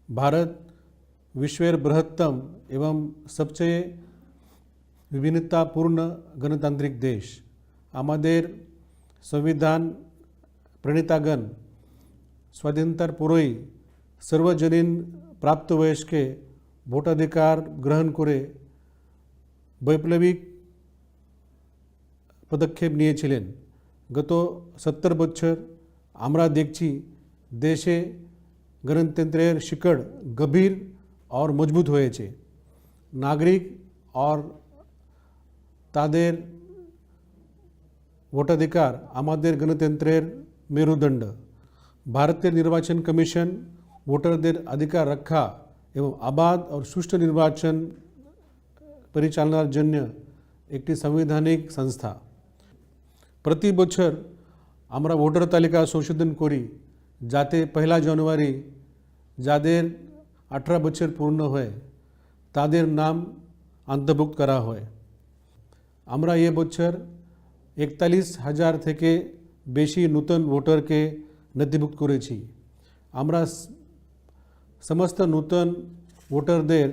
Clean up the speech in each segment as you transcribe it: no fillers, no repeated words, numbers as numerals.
भारत विश्वेर बृहत्तम एवं सबसे विभिन्नतापूर्ण गणतांत्रिक देश। आमादेर संविधान प्रणेतागण स्वाधीनतार पूर्वई सर्वजनीन प्राप्त वयस्के भोटाधिकार ग्रहण करे वैप्लविक पदक्षेप निয়েছিলেন। गत 70 বছর আমরা দেখছি দেশে गणतंत्रेर शिकड़ गभीर और मजबूत হয়েছে। नागरिक और तादेर ভোটাধিকার আমাদের গণতন্ত্রের মেরুদণ্ড। भारतीय निर्वाचन कमीशन वोटरদের अधिकार रक्षा एवं आबाद और सुष्ठु निर्वाचन परिचालनार जन्य एक संवैधानिक संस्था। प्रति बछर आमरा वोटर तालिका संशोधन करी जाते 1 জানুয়ারি যাদের 18 বছর पूर्ण হয় তাদের नाम अंतर्भुक्त करा হয়। আমরা ये বছর 41,000 থেকে বেশি নতুন ভোটারকে নথিভুক্ত করেছি। আমরা समस्त नूतन वोटरদের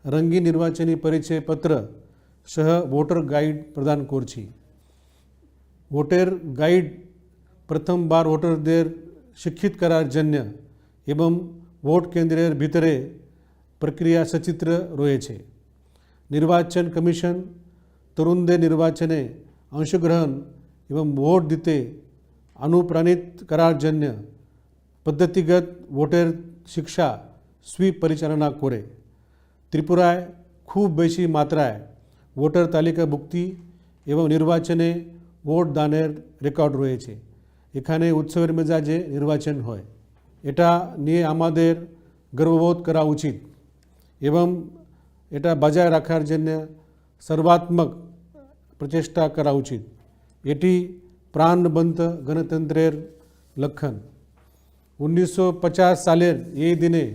रंगीन निर्वाचनी परिचय पत्र सह वोटर गाइड प्रदान करছি। वोटर गाइड प्रथम बार वोटरদের शिक्षित करार जन्य एवं वोट केंद्रेर भीतरे प्रक्रिया सचित्र रयेछे। निर्वाचन कमीशन तरुणদের निर्वाचने अंशग्रहण एवं वोट दीते अनुप्राणित करार जन्य पद्धतिगत वोटर शिक्षा स्वीप परिचालना करे। त्रिपुराय खूब बेशी मात्राय वोटर तालिकाभुक्ति एवं निर्वाचने वोट दानेर रेकर्ड रयेछे। एखाने उत्सवेर मेजाजे निर्वाचन हय। एटा निये आमादेर गर्वबोध करा उचित एवं एटा बजाय राखार जन्य सर्वात्मक प्रचेष्टा करा उचित। एटी प्राणबंत गणतंत्रेर लक्षण। 1950 सालेर ये दिने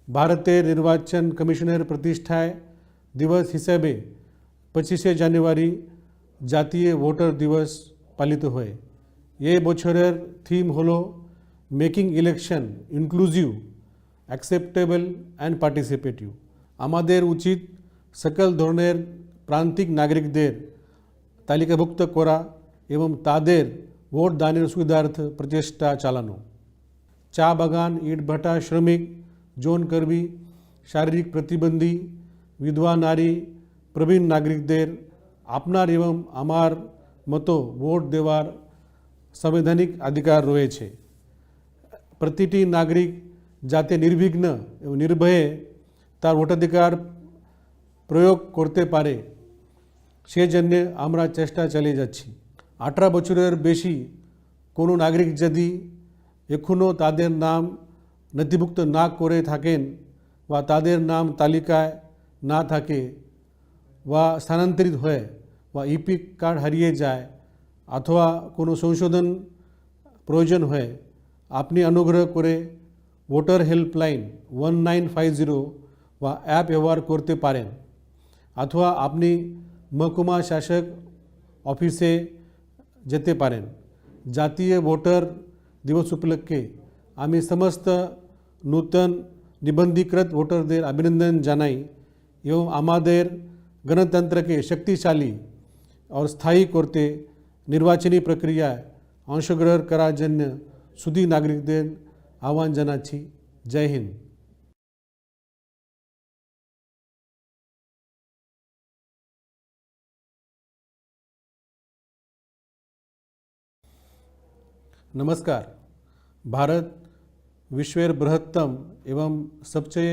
भारतेर निर्वाचन कमिशनेर प्रतिष्ठाय दिवस हिसाबे 25 জানুয়ারি জাতীয় वोटर दिवस पालित हय। ये बछरेर थीम हलो making election inclusive acceptable and participative. आमादेर उचित सकल धरनेर प्रांतिक नागरिकদের तालिकाभुक्त करा एवं तादेर वोट दानेर सुविधार्थ प्रचेष्टा चालानो। चा बागान इटभाटा श्रमिक जौन कर्मी शारीरिक प्रतिबंधी विधवा नारी प्रवीण नागरिकদের আপনার एवं आमार मतो वोट देवार संवैधानिक अधिकार रयेछे। प्रतिटी नागरिक जाते निर्विघ्न एवं निर्भये तार भोटाधिकार प्रयोग करते पारे सेजन्य आमरा चेष्टा चालिये जाচ্ছি। 18 বছরের বেশি কোনো नागरिक यदि एखोनो तादेर नाम नथिभुक्त ना करे थाकेन वा तादेर नाम तालिकाय ना थाके वा स्थानान्तरित हय वा इपि कार्ड हारिए जाए अथवा कोनो संशोधन प्रयोजन हय आपनी अनुग्रह करे वोटर हेल्पलाइन 1950 वा ऐप व्यवहार करते पारेन अथवा आपनी महकुमा शासक ऑफिसे जेते पारेन। जातीय वोटर दिवस उपलक्षे आमी समस्त नूतन निबंधीकृत वोटरদের अभिनंदन जानाई एवं आमादेर गणतंत्र के शक्तिशाली और स्थायी करते निर्वाचनी प्रक्रिया अंशग्रहण करार जन्य सुधी नागरिकদের आह्वान जानाচ্ছি। जय हिंद। नमस्कार। भारत विश्वेर बृहत्तम एवं सबसे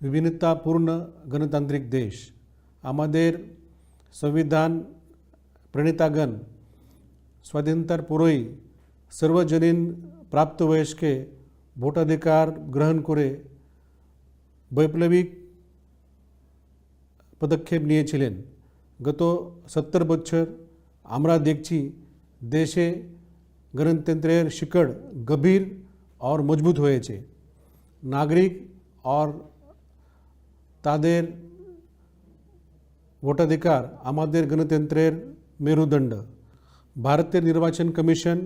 विभिन्नतापूर्ण गणतांत्रिक देश। आमादेर संविधान प्रणेतागण स्वाधीनतार पूर्वई सर्वजनीन प्राप्त वयस्के भोटाधिकार ग्रहण करे वैप्लविक पदक्षेप निয়েছিলেন। गत 70 বছর আমরা দেখছি देशे गणतंत्रेर शिकड़ गभीर और मजबूत হয়েছে। नागरिक और तादेर ভোটাধিকার আমাদের গণতন্ত্রের মেরুদণ্ড। भारतीय निर्वाचन कमीशन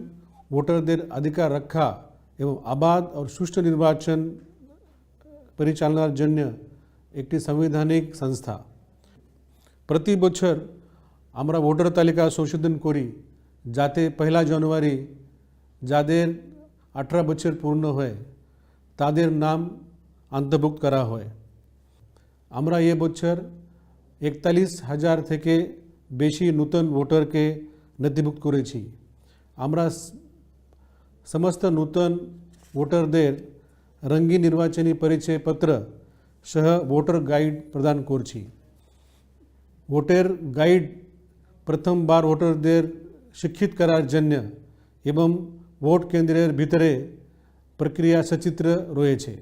वोटरদের अधिकार रक्षा एवं आबाद और सुष्ठु निर्वाचन परिचालनार जन्य एक संवैधानिक संस्था। प्रति बछर आमरा भोटर तालिका संशोधन करी जाते 1 জানুয়ারি যাদের 18 বছর পূর্ণ হয় তাদের নাম অন্তর্ভুক্ত করা হয়। আমরা ये বছর 41,000 থেকে বেশি নতুন ভোটারকে নথিভুক্ত করেছি। আমরা समस्त नूतन वोटरদের रंगीन निर्वाचनी परिचय पत्र सह वोटर गाइड प्रदान करছি। वोटर गाइड प्रथम बार वोटरদের शिक्षित करार जन्य एवं वोट केंद्रेर भीतरे प्रक्रिया सचित्र रयेछे।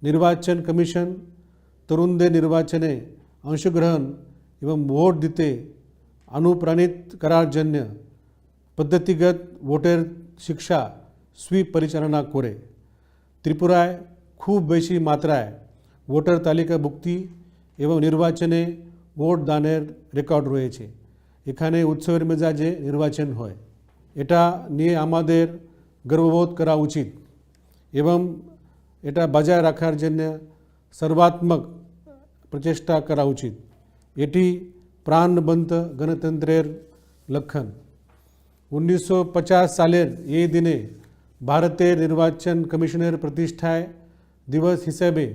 निर्वाचन कमिशन तरुणদের निर्वाचने अंशग्रहण एवं वोट दीते अनुप्राणित करार जन्य पद्धतिगत वोटर शिक्षा स्वीप परिचालना करे। त्रिपुराय खूब बेशी मात्राय वोटर तालिकाभुक्ति एवं निर्वाचने वोट दानेर रेकर्ड रयेछे। एखाने उत्सवेर मेजाजे निर्वाचन हय। एटा निये आमादेर गर्वबोध करा उचित एवं एटा बजाय राखार जन्य सर्वात्मक प्रचेष्टा करा उचित। एटी प्राणबंत गणतंत्रेर लक्षण। 1950 सालेर ये दिने भारतेर निर्वाचन कमिशनेर प्रतिष्ठाय दिवस हिसाबे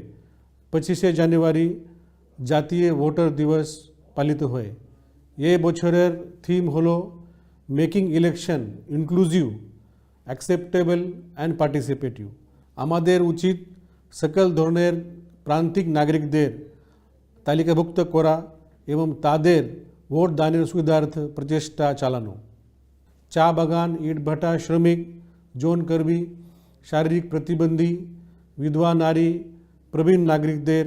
25 জানুয়ারি जातीय वोटर दिवस पालित हय। ये बछरेर थीम हलो making election inclusive acceptable and participative. आमादेर उचित सकल धरनेर प्रांतिक नागरिकदेर तालिकाभुक्त करा एवं तादेर वोट दानेर सुविधार्थ प्रचेष्टा चालानो। चा बागान ईट भाटा श्रमिक जौन कर्मी शारीरिक प्रतिबंधी विधवा नारी प्रवीण नागरिकदेर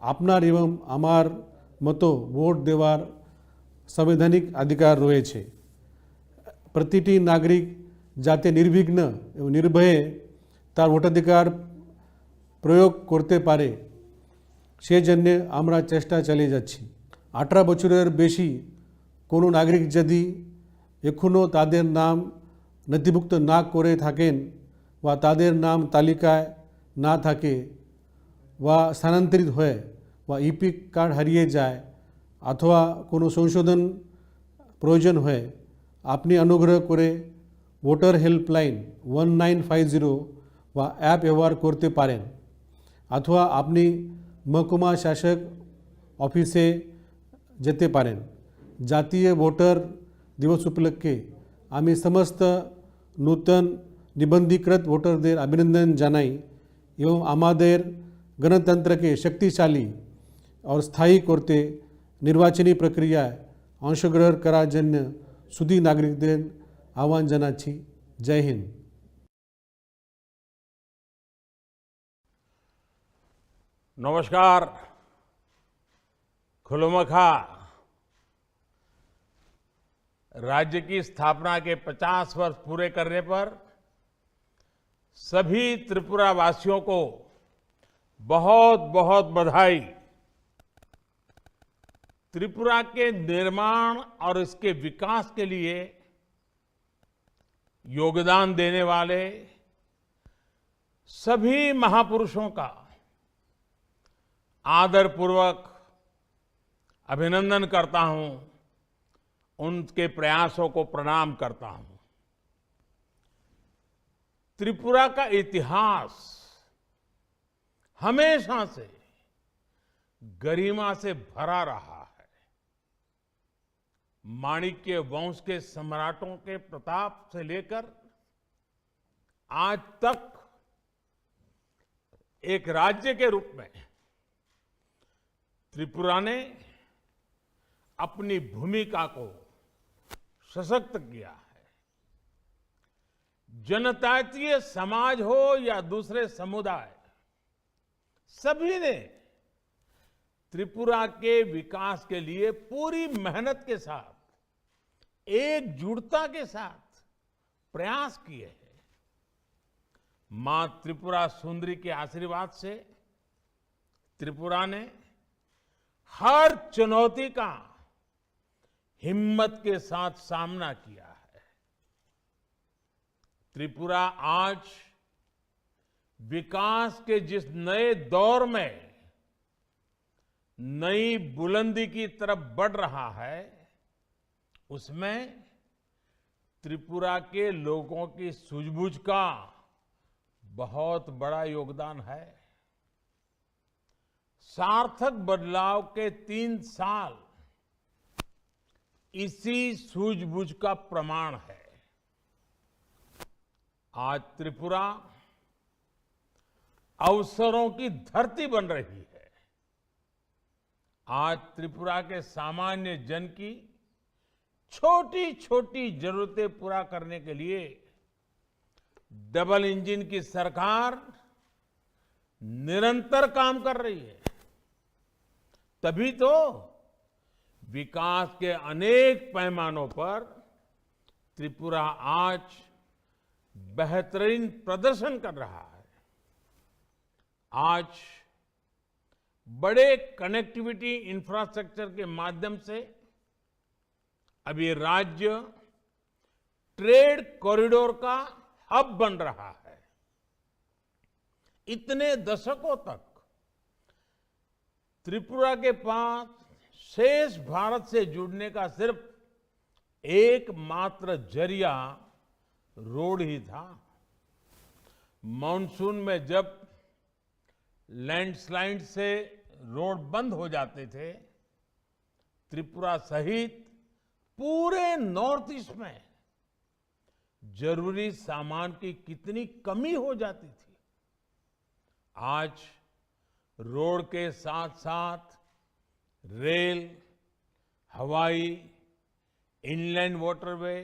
आपनार एवं आमार मतो वोट देवार संवैधानिक अधिकार रयेछे। प्रतिटी नागरिक जाते निर्विघ्न एवं निर्भये तार भोटाधिकार प्रयोग करते पारे से जन्य आमरा चेष्टा चालिये जाচ্ছি। 18 বছরের বেশি কোনো नागरिक यदि एखोनो तादेर नाम नथिभुक्त ना करे थाकेन वा तादेर नाम तालिकाय ना थाके वा स्थानान्तरित हय वा इपी कार्ड हारिए जाए अथवा कोनो संशोधन प्रयोजन हय आपनी अनुग्रह करे वोटर हेल्पलाइन 1950 वा ऐप व्यवहार करते पारेन अथवा आपनी महकुमा शासक ऑफिसे जेते पारेन। जातीय वोटर दिवस उपलक्षे आमी समस्त नूतन निबंधीकृत वोटरदेर अभिनंदन जानाई एवं आमादेर गणतंत्र के शक्तिशाली और स्थायी करते निर्वाचनी प्रक्रिया अंशग्रहण करा जन्य सुधी नागरिकदेर आह्वान जानाচ্ছি। जय हिंद। नमस्कार। खुलमखा। राज्य की स्थापना के 50 वर्ष पूरे करने पर सभी त्रिपुरा वासियों को बहुत बहुत बधाई। त्रिपुरा के निर्माण और इसके विकास के लिए योगदान देने वाले सभी महापुरुषों का आदरपूर्वक अभिनंदन करता हूं, उनके प्रयासों को प्रणाम करता हूं। त्रिपुरा का इतिहास हमेशा से गरिमा से भरा रहा है। माणिक्य वंश के सम्राटों के प्रताप से लेकर आज तक एक राज्य के रूप में त्रिपुरा ने अपनी भूमिका को सशक्त किया है। जनजातीय समाज हो या दूसरे समुदाय, सभी ने त्रिपुरा के विकास के लिए पूरी मेहनत के साथ, एकजुटता के साथ प्रयास किए हैं। मां त्रिपुरा सुंदरी के आशीर्वाद से त्रिपुरा ने हर चुनौती का हिम्मत के साथ सामना किया है। त्रिपुरा आज विकास के जिस नए दौर में नई बुलंदी की तरफ बढ़ रहा है, उसमें त्रिपुरा के लोगों की सूझबूझ का बहुत बड़ा योगदान है। सार्थक बदलाव के 3 साल इसी सूझबूझ का प्रमाण है। आज त्रिपुरा अवसरों की धरती बन रही है। आज त्रिपुरा के सामान्य जन की छोटी छोटी जरूरतें पूरा करने के लिए डबल इंजन की सरकार निरंतर काम कर रही है। तभी तो विकास के अनेक पैमानों पर त्रिपुरा आज बेहतरीन प्रदर्शन कर रहा है। आज बड़े कनेक्टिविटी इंफ्रास्ट्रक्चर के माध्यम से अब ये राज्य ट्रेड कॉरिडोर का हब बन रहा है। इतने दशकों तक त्रिपुरा के पास शेष भारत से जुड़ने का सिर्फ एकमात्र जरिया रोड ही था। मानसून में जब लैंडस्लाइड से रोड बंद हो जाते थे, त्रिपुरा सहित पूरे नॉर्थ ईस्ट में जरूरी सामान की कितनी कमी हो जाती थी। आज रोड के साथ साथ रेल, हवाई, इनलैंड वाटरवे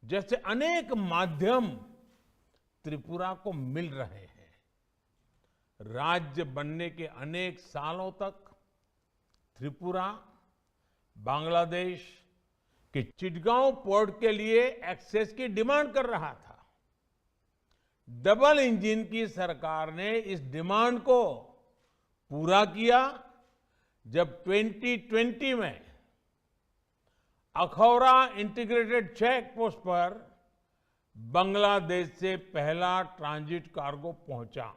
जैसे अनेक माध्यम त्रिपुरा को मिल रहे हैं। राज्य बनने के अनेक सालों तक त्रिपुरा बांग्लादेश के चिटगांव पोर्ट के लिए एक्सेस की डिमांड कर रहा था। डबल इंजन की सरकार ने इस डिमांड को पूरा किया जब 2020 में अखौरा इंटीग्रेटेड चेक पोस्ट पर बांग्लादेश से पहला ट्रांजिट कार्गो पहुंचा।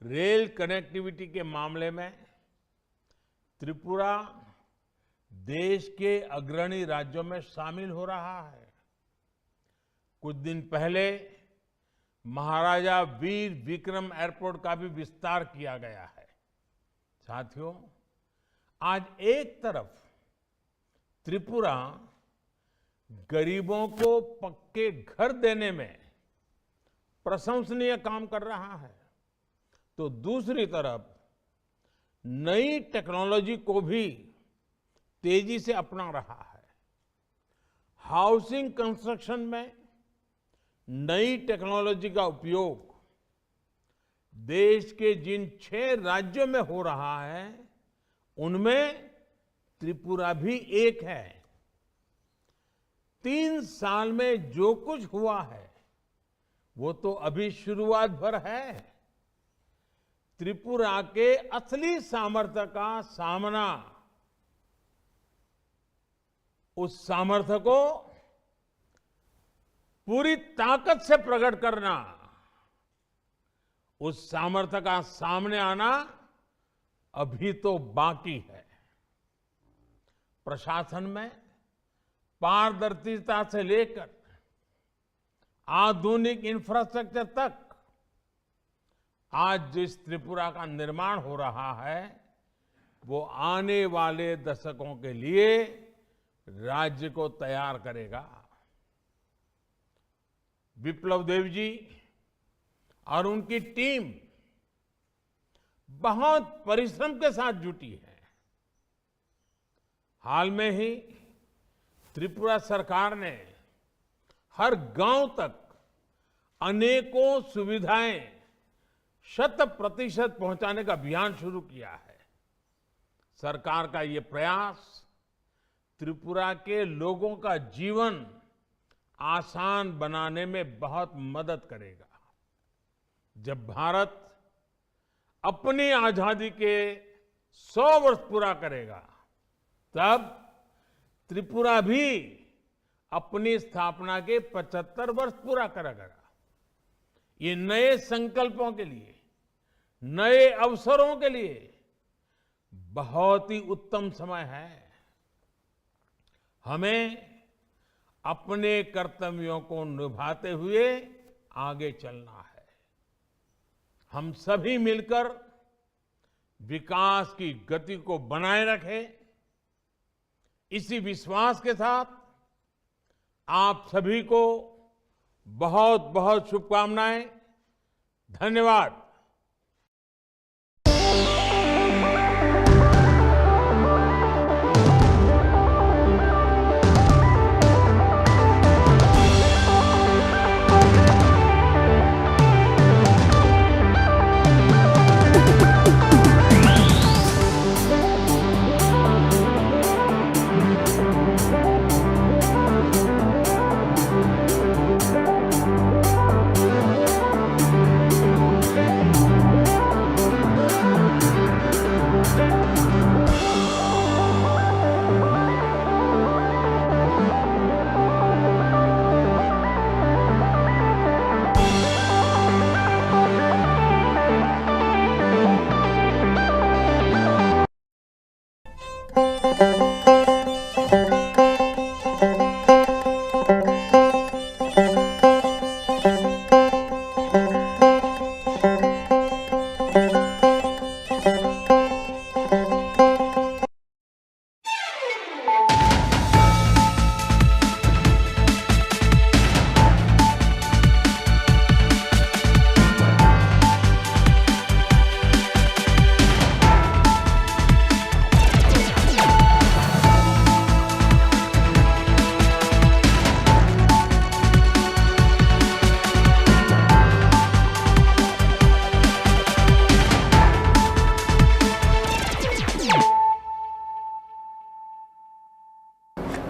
रेल कनेक्टिविटी के मामले में त्रिपुरा देश के अग्रणी राज्यों में शामिल हो रहा है। कुछ दिन पहले महाराजा वीर विक्रम एयरपोर्ट का भी विस्तार किया गया है। साथियों, आज एक तरफ त्रिपुरा गरीबों को पक्के घर देने में प्रशंसनीय काम कर रहा है, तो दूसरी तरफ नई टेक्नोलॉजी को भी तेजी से अपना रहा है। हाउसिंग कंस्ट्रक्शन में नई टेक्नोलॉजी का उपयोग देश के जिन 6 राज्यों में हो रहा है, उनमें त्रिपुरा भी एक है। 3 साल में जो कुछ हुआ है वो तो अभी शुरुआत भर है। त्रिपुरा के असली सामर्थ्य का सामना, उस सामर्थ्य को पूरी ताकत से प्रकट करना, उस सामर्थ्य का सामने आना अभी तो बाकी है। प्रशासन में पारदर्शिता से लेकर आधुनिक इंफ्रास्ट्रक्चर तक आज जिस त्रिपुरा का निर्माण हो रहा है, वो आने वाले दशकों के लिए राज्य को तैयार करेगा। विप्लव देव जी और उनकी टीम बहुत परिश्रम के साथ जुटी है। हाल में ही त्रिपुरा सरकार ने हर गांव तक अनेकों सुविधाएं 100% पहुंचाने का अभियान शुरू किया है। सरकार का ये प्रयास त्रिपुरा के लोगों का जीवन आसान बनाने में बहुत मदद करेगा। जब भारत अपनी आजादी के 100 वर्ष पूरा करेगा, तब त्रिपुरा भी अपनी स्थापना के 75 वर्ष पूरा करेगा। ये नए संकल्पों के लिए, नए अवसरों के लिए बहुत ही उत्तम समय है। हमें अपने कर्तव्यों को निभाते हुए आगे चलना है। हम सभी मिलकर विकास की गति को बनाए रखें। इसी विश्वास के साथ आप सभी को बहुत बहुत शुभकामनाएं। धन्यवाद।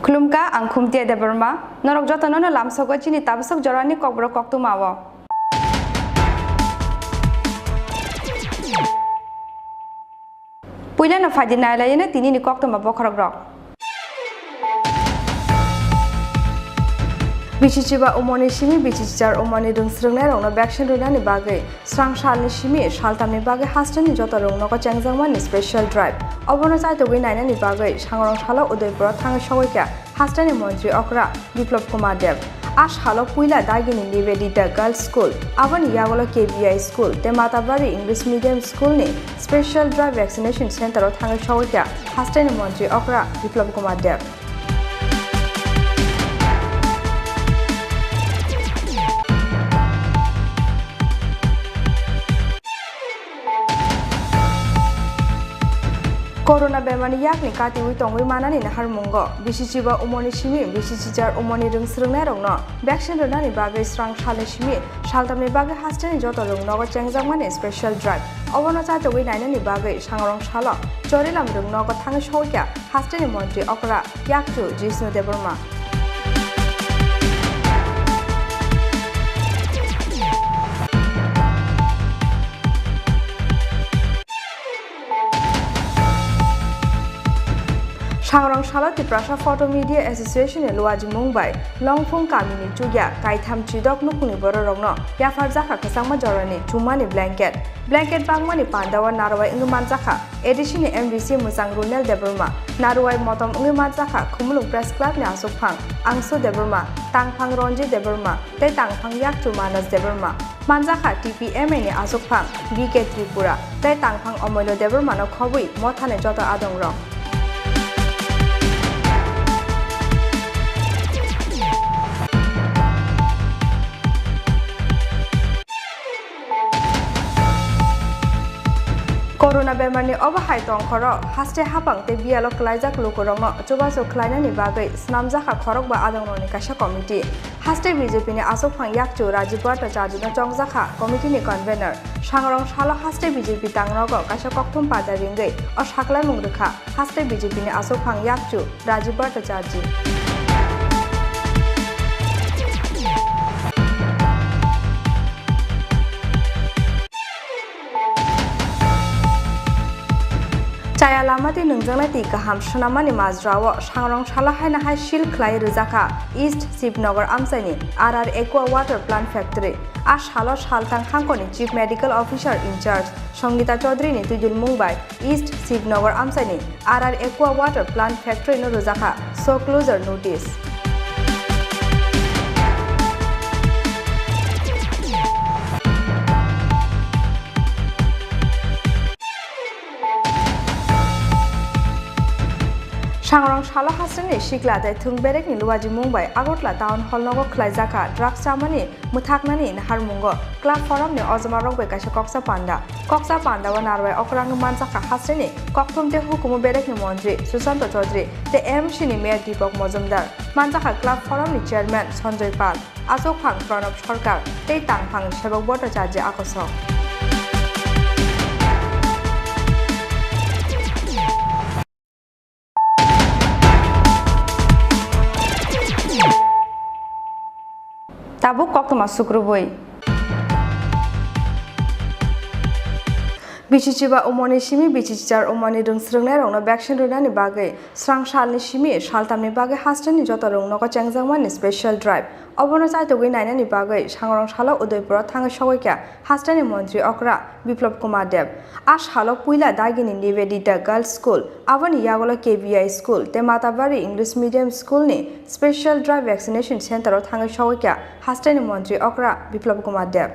Klumka ang khumtia de Burma, norok jotono no lamsogo chini tabsok jorani kokbro koktu mawo. Puila na fadina layena tini ni koktu mabo khorogrok. Bichichiba umoni shimi bichichar umoni dungsrungnai rongno vaccine runani bagai srang shalni shimi shaltamni bagai hastani joto rongno ko changjangmani special drive obono saito gui nainani bagai sangrong shala udaipura thang shogoika hastani montri okra biplop kumar dev ash halo puila dagini nivedita girls school abani yagolo kbi school te matabari english medium school ni special drive vaccination center o thang shogoika hastani montri okra biplop kumar dev Corona bemani yakni kati ui tongui manani na harmungo bisichiba umoni shimi bisichijar umoni rungsrungnai rongno vaccine runani bagai srang shale shimi shaltamni bagai hastani joto rungno go changjangmani special drive obono chaito ui nainani bagai sangrong shala chorilam rungno go thang shoika hastani montri okra yakchu jisnu deborma Sangrong Shalati Prasha Photo Media Association in Awaimung by Longfung Kamini Chugya Kaitam Chidok Nukuni Bororongno Yafar Zaka Kasama Jorani Chumani Blanket Bangmani Pandawa Narawai Inguman Zaka Edition MVC Musang Runel Deburma Narawai Motom Inguman Zaka Kumulung Press Club ni Asukpang Angso Deburma Tangpang Ronji Deburma Te Tangpang Yak Chumanas Deburma Manzaka TPM ni Asukpang BK Tripura Te Tangpang Omoilo Deburma no Khobui Mothane Joto Adongrong Corona bemani obahai tongkhoro haste hapang te bialo klaijak lukorongno chubaso klainani bagai snamjaka khorok ba adongroni kaisa committee haste BJP ni asokphang yakchu Rajiv Bhattacharya no chongjaka committee ni convener sangrong salo haste BJP tangrogo kaisa kokthum pada ringai o saklai mungrekha haste BJP ni asokphang yakchu Rajiv Bhattacharya Chaya lamati nungjangna ti kaham shunamani mazrawo sangrong shalahai nahai shil khlai rujaka East Shivnagar Amsaini RR Aqua Water Plant Factory আর শালো শালতাং হাঙ্কনি chief medical officer in-charge Sangita Chowdhury তুইজুল Mumbai east Shibnagar আমসাইনি আর aqua water plant factory নো রোজাখা সো closure notice Sangrong Shala Hasani Shikla de Thungberek ni Luwaji Mumbai Agotla Town Hall Nogo Klaizaka Drug Chamani Muthaknani in Harmungo Club Forum ni Ozmarok Bekasha Koksa Panda Wanarwe Okrang Mansaka Hasani Koktum de Hukumu Berek ni Mondri Susanto Chaudhary the M Shini Mayor Deepak Mozumdar Mansaka Club Forum ni Chairman Sanjay Pal Asok Phang Pranab Sarkar Tei Tang Phang Sebok Bhattacharya Akosok Tabuk koktoma sukruboi Bichichiba umoni shimi bichichar umoni rungsrungnai rongno vaccine runani bagai srang shalni shimi shaltamni bagai hastani joto rongno ko changjangmani special drive obono chaitogui nainani bagai sangrong shala udaipura thanga sogoikya hastani mantri okra biplop kumar dev ash halo puila dagini nivedita girls school avani yagolo KVI school te matabari english medium school ni special drive vaccination center o thanga sogoikya hastani mantri okra biplop kumar dev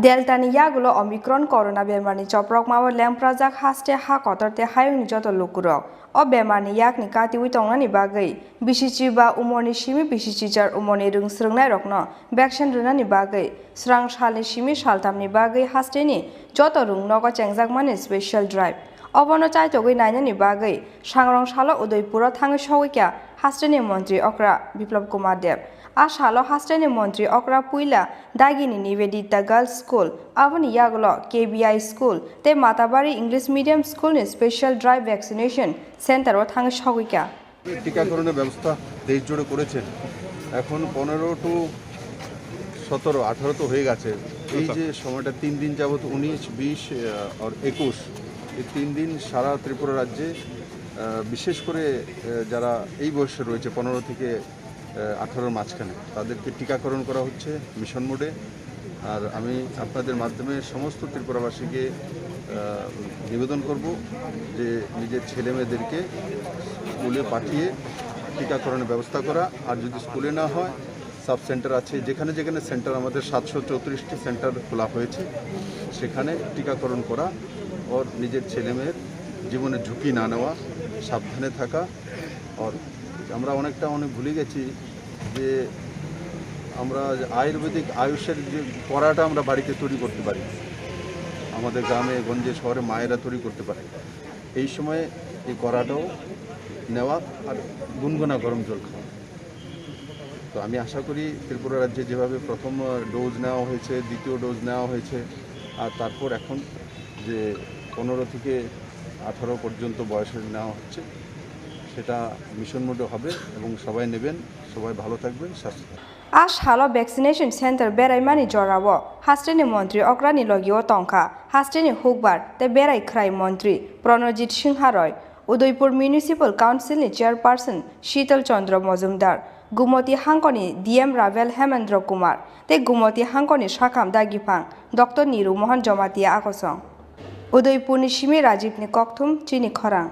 Delta ni yagulo Omicron corona bemani choprok mawa lemprajak haste ha kotorte hayung joto lukurok o bemani yak ni kati uitongani bagai bisichi ba umoni shimi bisichi jar umoni rungsrungnai rokno vaccine runani bagai srang shali shimi shaltamni bagai haste ni joto rungno ko chengjak special drive obono chaitogui nainani bagai sangrong shalo udaipura thangi sogoikya hasteni mantri okra biplop kumar dev Ashalo hasteni mantri okra puila dagini nivedita girls school avani yaglo KBI school te matabari english medium school ni special drive vaccination center o thang sogoikya টিকাকরণের ব্যবস্থা দেশ জুড়ে করেছেন এখন 15 two 17 18 তো হয়ে গেছে এই যে সময়টা 3 দিন যাবত 19 20 আর 21 এই 3 দিন সারা ত্রিপুরা রাজ্যে বিশেষ করে যারা এই বয়সে রয়েছে 15 থেকে 18 মাঝখানে তাদেরকে টিকাকরণ করা হচ্ছে মিশন মোডে আর আমি আপনাদের মাধ্যমে সমস্ত ত্রিপুরাবাসীকে নিবেদন করব যে নিজের ছেলেমেয়েদেরকে স্কুলে পাঠিয়ে টিকাকরণের ব্যবস্থা করা আর যদি স্কুলে না হয় সাব সেন্টার আছে যেখানে যেখানে সেন্টার আমাদের 734টি সেন্টার খোলা হয়েছে সেখানে টিকাকরণ করা আর নিজের ছেলেমেয়ের জীবনে ঝুঁকি না নেওয়া সাবধানে থাকা আর আমরা অনেক ভুলে গেছি যে আমরা আয়ুর্বেদিক আয়ুষের যে কড়াটা আমরা বাড়িতে তৈরি করতে পারি আমাদের গ্রামে গঞ্জে শহরে মায়েরা তৈরি করতে পারে এই সময়ে এই কড়াটাও নেওয়া আর গুনগুনা গরম জল খাওয়া তো আমি আশা করি ত্রিপুরা রাজ্যে যেভাবে প্রথম ডোজ নেওয়া হয়েছে দ্বিতীয় ডোজ নেওয়া হয়েছে আর তারপর এখন যে 15 থেকে 18 পর্যন্ত বয়সের নেওয়া হচ্ছে সেটা মিশন মোডে হবে এবং সবাই নেবেন সবাই ভালো থাকবেন সুস্থ Ash halo vaccination center berai mani jorawo hasteni mantri okrani logio tongkha hasteni hukbar te berai khrai mantri Pranojit Singha Roy Udaipur Municipal Council ni chairperson Shital Chandra Mozumdar Gumoti Hankoni DM Ravel Hemendra Kumar te Gumoti Hankoni Shakam Dagipang Dr Niru Mohan Jomatia Akosong Udaipur ni Shimi Rajiv ni Kokthum Chini Khorang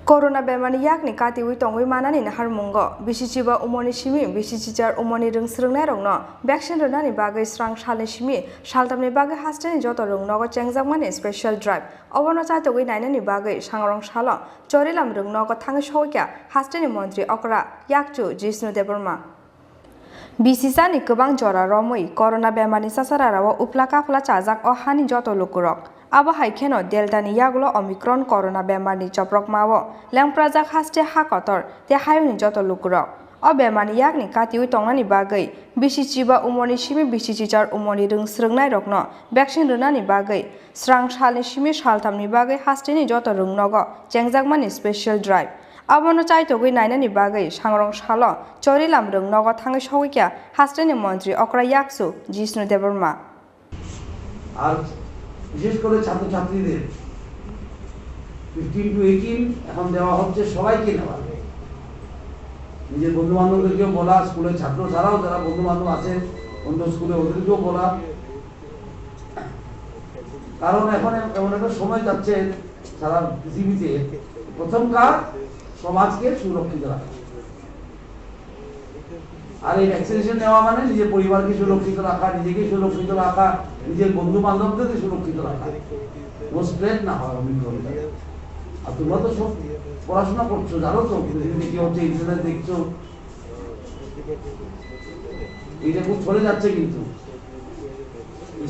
Corona bemani yakni kati uitongui manani na harmungo bisichiba umoni shimi bisichichar umoni rungsrungnai rongno vaccine runani bagai srang shalni shimi shaltamni bagai hasteni joto rungno go chengjangmani special drive obono chaitogui nainani bagai sangrong shalo chorilam rungno go thangi sogoikya hasteni mantri okra yakchu Jishnu Deborma Bisisani gobang jora romui corona bemani sasararawo upla kapla chajak o hani joto lukurok Abo haikeno delta ni yagulo Omicron corona bemani choprok mawo lemprajak haste hakotor te hayuni joto lukuro o bemani yakni kati uitongani bagai bisichiba umoni shimi bisichichar umoni rungsrungnai rokno vaccine runani bagai srang shalni shimi shaltamni bagai hasteni joto rungnogo chengjagmani special drive abono chaitogui nainani bagai sangrong shalo chorilam rungnogo thangi sogoikya hasteni mantri okra yaksu Jishnu Deborma বিশেষ করে ছাত্রছাত্রীদের 15 to 18 এখন দেওয়া হচ্ছে সবাইকে নেওয়া, নিজের বন্ধু বান্ধবদেরকেও বলা, স্কুলের ছাত্র ছাড়াও যারা বন্ধু বান্ধব আছে অন্য স্কুলে ওদেরকেও বলা, কারণ এখন এমন একটা সময় যাচ্ছে সারা পৃথিবীতে প্রথম কাজ সমাজকে সুরক্ষিত রাখা, আর এই ভ্যাকসিনেশন নেওয়া মানে নিজের পরিবারকে সুরক্ষিত রাখা, নিজেকে সুরক্ষিত রাখা, নিজের বন্ধু বান্ধবদেরকে সুরক্ষিত রাখা, স্প্রেড না হয় অমিক্রণটা। আর তোমরা তো সব পড়াশোনা করছো, জানো তো পৃথিবীতে কি হচ্ছে, ইন্টারনেট দেখছো, এটা খুব চলে যাচ্ছে। কিন্তু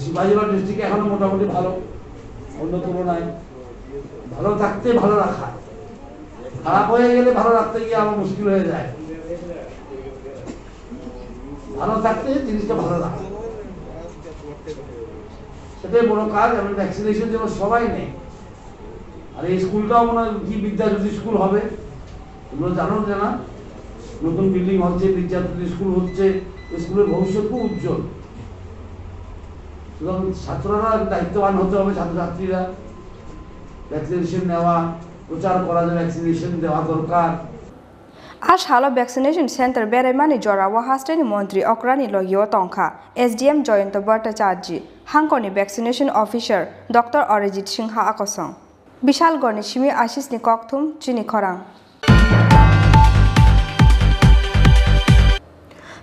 সিপাহীজলা ডিস্ট্রিক্টে এখনো মোটামুটি ভালো, অন্য তুলনায় ভালো থাকতে ভালো রাখা, খারাপ হয়ে গেলে ভালো রাখতে গিয়ে আরো মুশকিল হয়ে যায়। ভালো থাকতে জিনিসটা ভালো রাখা, সেটাই বড় কাজ। এবং ভ্যাকসিনেশন যেন সবাই নেই। আর এই স্কুলটাও মনে হয় কি বিদ্যাজ্যোতি স্কুল হবে, তোমরা জানো যে না, নতুন বিল্ডিং হচ্ছে, বিদ্যাজ্যোতি স্কুল হচ্ছে, স্কুলের ভবিষ্যৎ খুব উজ্জ্বল। সুতরাং ছাত্ররা দায়িত্ববান হতে হবে, ছাত্রছাত্রীরা ভ্যাকসিনেশন নেওয়া, প্রচার করা যে ভ্যাকসিনেশন দেওয়া দরকার। আজ হালো ভ্যাকসিনেশন সেন্টার বেড়াইমানি জরাওয়া হাস্টেনি মন্ত্রী অক্রানি লগিও টংখা SDM জয়ন্ত ভট্টাচার্য হাংকনি vaccination officer doctor Arijit Sinha আকসং বিশালগড়নি সিমি আশিসনি ককথুম চিনি খরাং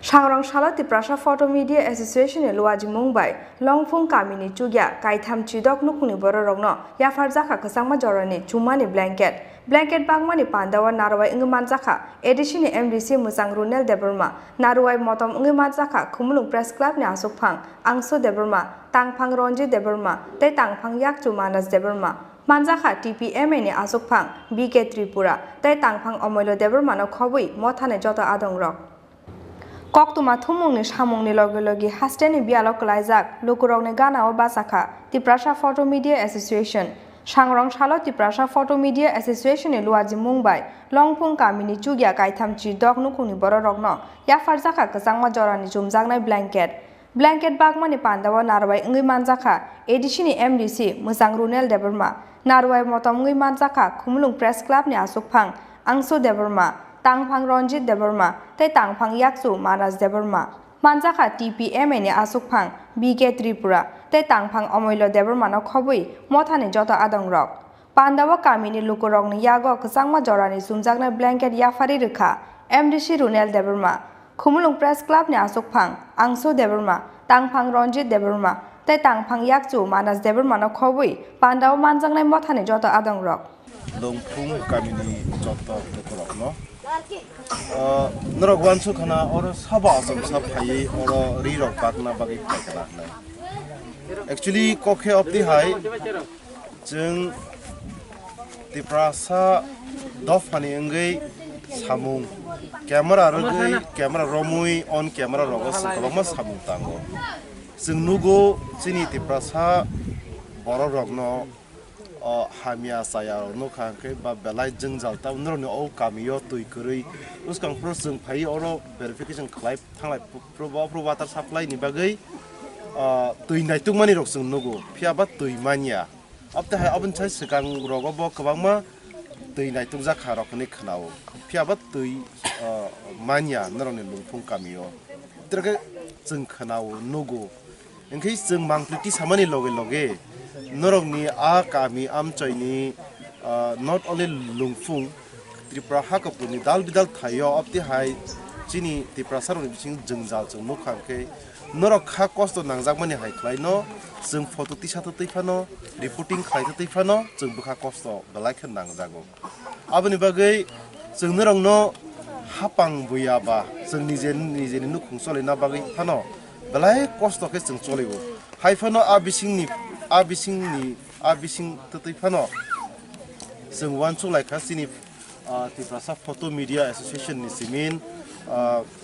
Sangrong Shala Tiprasha Photo Media Association Awaimung by Longfung Kamini Chugya Kaitam Chidok Nukuni Bororogno Yafarzaka Kasama Jorani Chumani Blanket Bagmani Pandawa Narwai Ingamanzaka Edishini MDC Musang Runel Deburma Narwai Motom Ingamanzaka Kumulung Press Club ni Asukpang Angso Deburma Tangpang Ronji Deburma Te Tangpang Yakchu Manas Deburma Manzaka TPM ni Asukpang BK Tripura Te Tangpang Omoilo Deburma no Khobui Mothane Jota Adongrok Koktuma thumungni samungni logi hasteni bialok laijak lukurokni ganao basakha Tiprasha Photo Media Association Sangrong Shala Tiprasha Photo Media Association ni Awaimung by Longfung Kamini Chugya Kaithamchi dok nukuni bororokno yafarzakha kasangma jorani chumjaknai blanket bagmani pandawa narwai ngui manjakha edishini MDC Musang Runel Deburma narwai motom ngui manjakha Khumlung Press Club ni asukphang Angso Deburma Tangpang Ronjit Deburma Te Tangpang Yaksu Manas Deburma Manjaka TPM ni Asukpang BK Tripura Te Tangpang Omoilo Deburma no Khobui Mothani Jota Adongrok Pandawa Kamini Lukurokni Yago Kasangma Jorani Sumjakna Blanket Yafari Rikha MDC Runel Deburma Khumulung Press Club ni Asukpang Angso Deburma Tangpang Ronjit Deburma Te Tangpang Yaksu Manas Deburma no Khobui Pandawa Manjakna Mothani Jota Adongrok Longfung Kamini Jota Lukurokno Norok wansu khana or saba asam sab hai or rirok bakna bagi paikala nai. Actually kokhe of the high jeng Tiprasa dofani engai samung camera rogai camera romui on camera rogos kalama samung tango. Jeng nugo Chini Tiprasa bororogno hamia saya no khangke ba belai jengjal ta unro ni o kamio tuikuri uskang prosung phai oro verification khlai thanglai proba tar supply ni bagai tui nai tungmani rok sung nugo phia ba tui mania apta hai abun chai sikang rogo bo kabangma tui nai tungja kharok ni khnao phia ba tui mania nro ni lungphung kamio trage jeng khnao nugo engkai jeng mangpriti samani loge Norokni a kami amchoini not only lungfung Tripura hakapuni dal bidal thayo opti hai Chini Tiprasa roni bising jengjal jeng nukhangke norok kha kosto nangjakmani hai khlaino jeng photo tisata teifano reporting khlaita teifano jeng bukha kosto belai khan nangjago aboni bagai jeng norokno hapang buyaba jeng nijeni nukhungsole na bagai phano belai kosto ke jeng cholego haifano abising teteifano jeng wanchu laika Chini Tiprasa Photo Media Association ni simin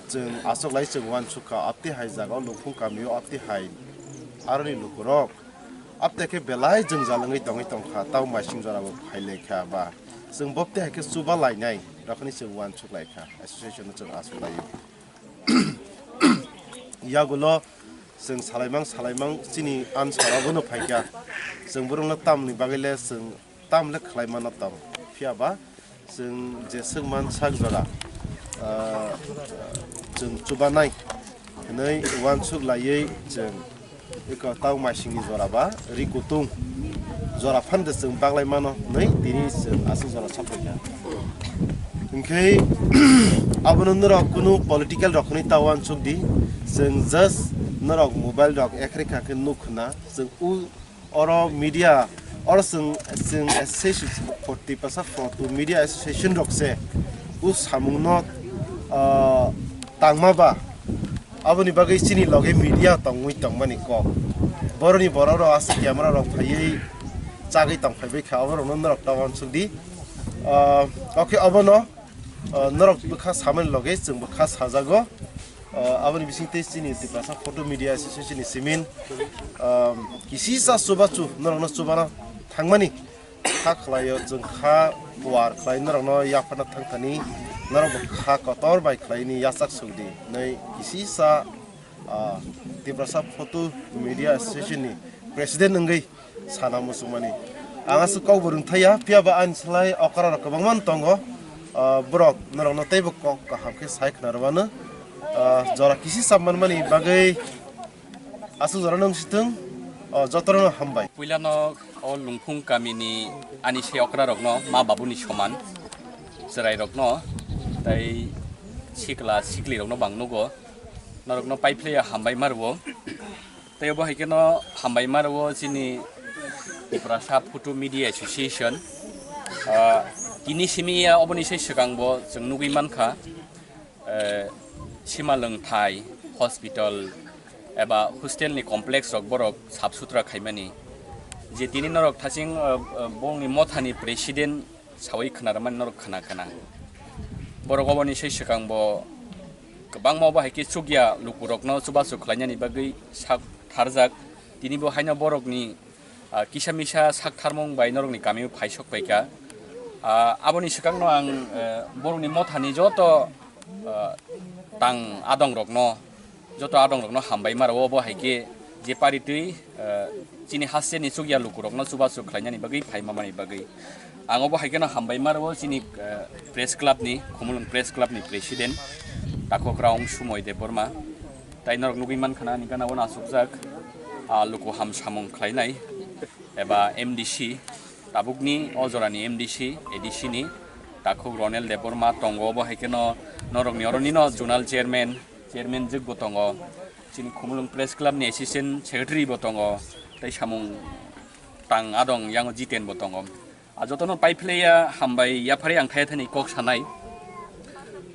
jeng asok lai jeng wanchu ka apti hai jaga lungfung kamio apti hai aroni lukurok apte ke belai jeng jalangai tongkha taw maising jara bo phaile kha ba jeng bopte hai ke suba lainai rakni jeng wanchu laika association jeng asok lai yagulo जों सालायमां चिनि आनसाराबोनो फायगा जों बरंना तामनि बागैले जों तामले खालायमाना ताम फियाबा जों जेसों मान साग जरा जों चुबानाय नै वान सुग लायै जों एक ताव मासिंनि जराबा रिकुतुं जरा फानदो जों बागलायमानो नै दिनि जों आसु जरा साफायगा ओंखाय आबनो नरक कुनु पलिटिकल रखनि तावान सुगदि जों जस्ट नरक मोबाइल रक एकरेखाके नुखना जों उ अर मीडिया और जों एसोसिएशन 40% फॉर मीडिया एसोसिएशन रकसे उ सामुंनो तांमाबा आबनि बागै चिनि लगे मीडिया तंगुइ तंमानि को बरनि बरर आसे कैमरा रक फायै जागै तंफायबै खावर नरक तावान सुगदि ओके अबनो नरक बखा सामन लगे जों बखा साजागो आबनि बिसिंते चिनि तिप्रासा फटो मीडिया एसोसिएशन नि सिमिन किसिसा सुबाचु नरकनो सुबाना थांमानि खा खलायो जों खा वार खलाय नरकनो याफाना थांथानि नरक खा कतर बाय खलायनि यासाक सुगदि नै किसिसा तिप्रासा फटो मीडिया एसोसिएशन नि प्रेसिडेंट नंगै साना मुसुमानि आंगासु कावबो रोंथाया पियाबा आनसलाय अकारा गोबांमान दंगो ब्रक नरकनो तैबो क हामके सायखनारबानो जरा किसी सामान मानि बागै आसु जरा नंसिथों जतरनो हामबाय पुइलानो अ लुंफुं गामिनि आनिसे अक्रा रकनो मा बाबुनि समान जराय रकनो ताई सिकला सिकलि रकनो बांनुगो नरकनो पाइप्लेया हामबाय मारवो ताय बहायकेनो हामबाय मारवो जिनि तिप्रासा फटो मीडिया एसोसिएशन किनि सिमिया अबनिसे सिगांबो जों नुगैमानखा सिमालोंथाय हस्पिटाल एबा हस्टेलनि कमप्लेक्स रक बरक साफ सुथ्रा खायमानि जे दिनै नरक थासिं बंनि मथानि प्रेसिडेंट सावै खोनारमान नरक खोना बरक अबनिसे सिगांबो गोबां मावबाहायखि सुगिया लुकुरकनो सुबासु खालायनायनि बागै साक थारजाक दिनैबो हायना बरकनि किसा मिसा साक थारमं बाय नरकनि गामियाव फायसक बायका आबनि सिगांनो आं बर'नि मथानि जत तां आदं रकनो जत आदं रकनो हामबाय मारो बहायके जे पारितै चिनि हासेनि सुगिया लुकुरकनो सुबासु खालायनायनि बागै फायमामानि बागै आं बहायकेनो हामबाय मारो चिनि प्रेस क्लाबनि खुमुलुं प्रेस क्लाबनि प्रेसिडेंट दाखोग्राव सुमय देबबर्मा ताई नरक नुगैमान खाना निगानाव नासुकजाक लुकु हाम सामुं खालायनाय एबा एमडिसि ताबुकनि अजरानि एमडिसि एडिसिनि दाखो रनेल देबबर्मा तंगो बहायकेनो नरकनि अरनिनो जुनाल चेयरमैन जोगबो तंगो चिनि खुमुलुं प्रेस क्लाबनि एसिस्टेंट सेक्रेटारि बो तंगो ताई सामुं तां आदं यांग जितेन बो तंगो आजतनो पाइप्लेया हामबाय याफारि आंथायाथानि कक सानाय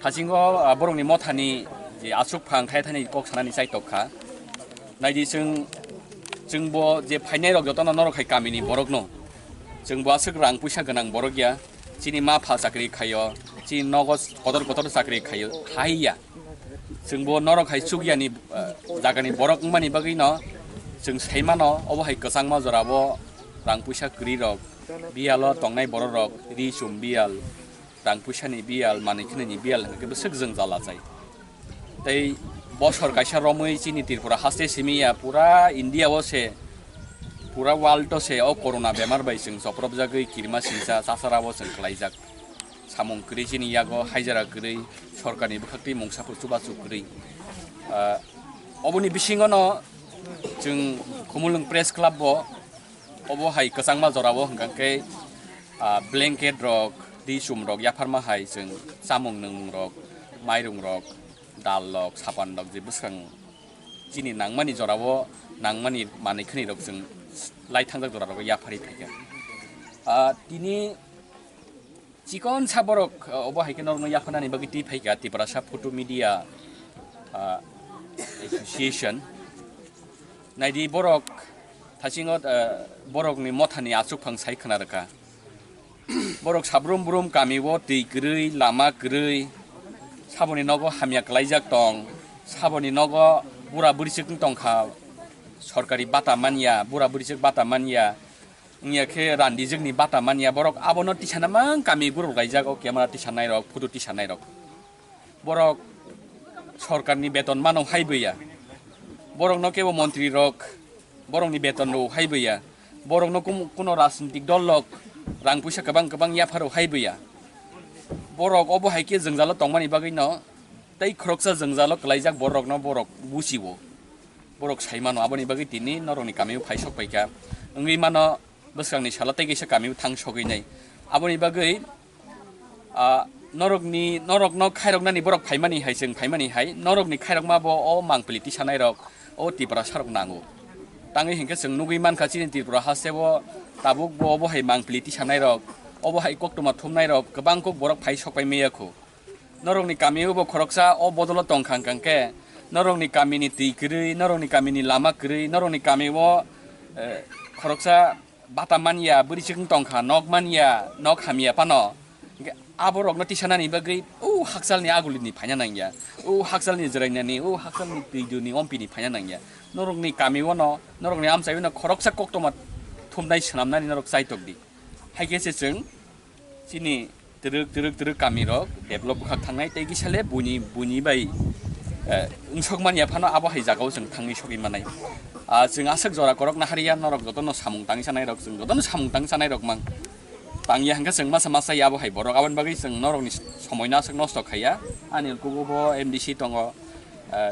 थासिंगो बरंनि मथानि जे आसुक फांथायाथानि कक सानानि साइटखा नायदि जोंबो जे फाइनाय रक जतनो नरखाय गामिनि बरकनो जोंबो आसुक रां पैसा गोनां बरगिया चिनि माफा साख्रि खायो चिनि नगज कदर साख्रि खायो हाइया जोंबो नरखाय सुगियानि जागानि बरक मानि बागैनो जों सैमानो अबहाय गोसांमा जराबो रां पैसा गरि रक बियाल तंनाय बर रक रिसुम बियाल रां पैसानि बियाल मानिखिनि बियाल हंके बसक जों जाला जाय तै बसर कायसा रमै चिनि त्रिपुरा हास्ते सिमिया पूरा इंडिया से पूरा वर्ल्ड से ओ कोरोना बेमार बाय जों जप्रब जागै किरमा सिंसा सासाराबो जों खलायजाक सामुं गरि चिनि यागो हाइजारा गरि सरकारनि बखति मुंसाफोर सुबासु गरि अबनि बिसिङनो जों खुमुलुं प्रेस क्लाब बो अबहाय गोसांमा जराबो हंगांके ब्लेंकेट रक दिसुम रक याफारमा हाय जों सामुं नों रक माइरं रक दाल रक सापान रक जे बसखां चिनि नांमानि जराबो नांमानि मानिखनि रक जों लाइथांजाक जरा रक याफारि थायगा तिनि चिकन साबरक अबहायके नरनो याफानानि बागै ति फायगा तिप्रासा फटो मीडिया एसोसिएशन नायदि बरक थासिङो बरकनि मथानि आसुफां सायखना रका बरक साब्रुम गामिबो दै गरै लामा गरै साबनि नगो हामिया गलायजाक दं साबनि नगो बुरा बुरिसिक दंखा सरकारि बाता मानिया बुरा बुरिसिक बाता मानिया नियाखे रान्दि जोंनि बाता मानिया बरक आबनो टिसाना मा गामि गुरु गायजाक केमेरा टिसानाय रक फटो टिसानाय रक बरक सरकारनि बेतन मानो हायबैया borokno kebo mantri rok borokni beton ro haiboya borokno kuno rajnitik dol lok rang puisa kabang yaparo haiboya borok obo haike jengjalo tongmani bagui no tei khoroksa jengjalo klaijak borokno borok busibo borok saimano aboni bagui tini norokni kamiu phaisok paika ngui mano bwsangni sala tei gisa kamiu thangsogui nai aboni bagui norokno khairoknani borok phaimani hai jeng phaimani hai norokni khairokma bo o mangpiliti sanai rok o Tripura sarok nango tangi hingke jeng nugui mankha chini Tripura hasebo tabuk bo obo hai mangpiliti sanai rok obo hai koktoma thumnai rok kwbang kok borok phaisok pai meyakho norokni kamiu bo khoroksa o bodolo tongkhang kangke norokni kamini tui kwrui norokni kamini lama kwrui norokni kamiu khoroksa bata mania brising tongkha nok mania nok hamia pano aborok no tisanani bagui haksalni agulini phanya nangya haksalni jrainani haksalni tuiduni ompini phanya nangya norokni kamiu no norokni amsai no khoroksa koktoma thumnai snamnani norok saitokdi haigese jeng chini teruk kami rok develop khak thangnai tei gisale buni bai ungsokmania phano abo hai jagao jeng thangni sogi manai jeng asek jora korok na haria norok jotono samung tang sanai rok jeng jotono samung tang sanai rok mang tangi hangka jeng masa abo hai borok aban bagi jeng norokni somoina asek nosto khaya anil kugo MDC tongo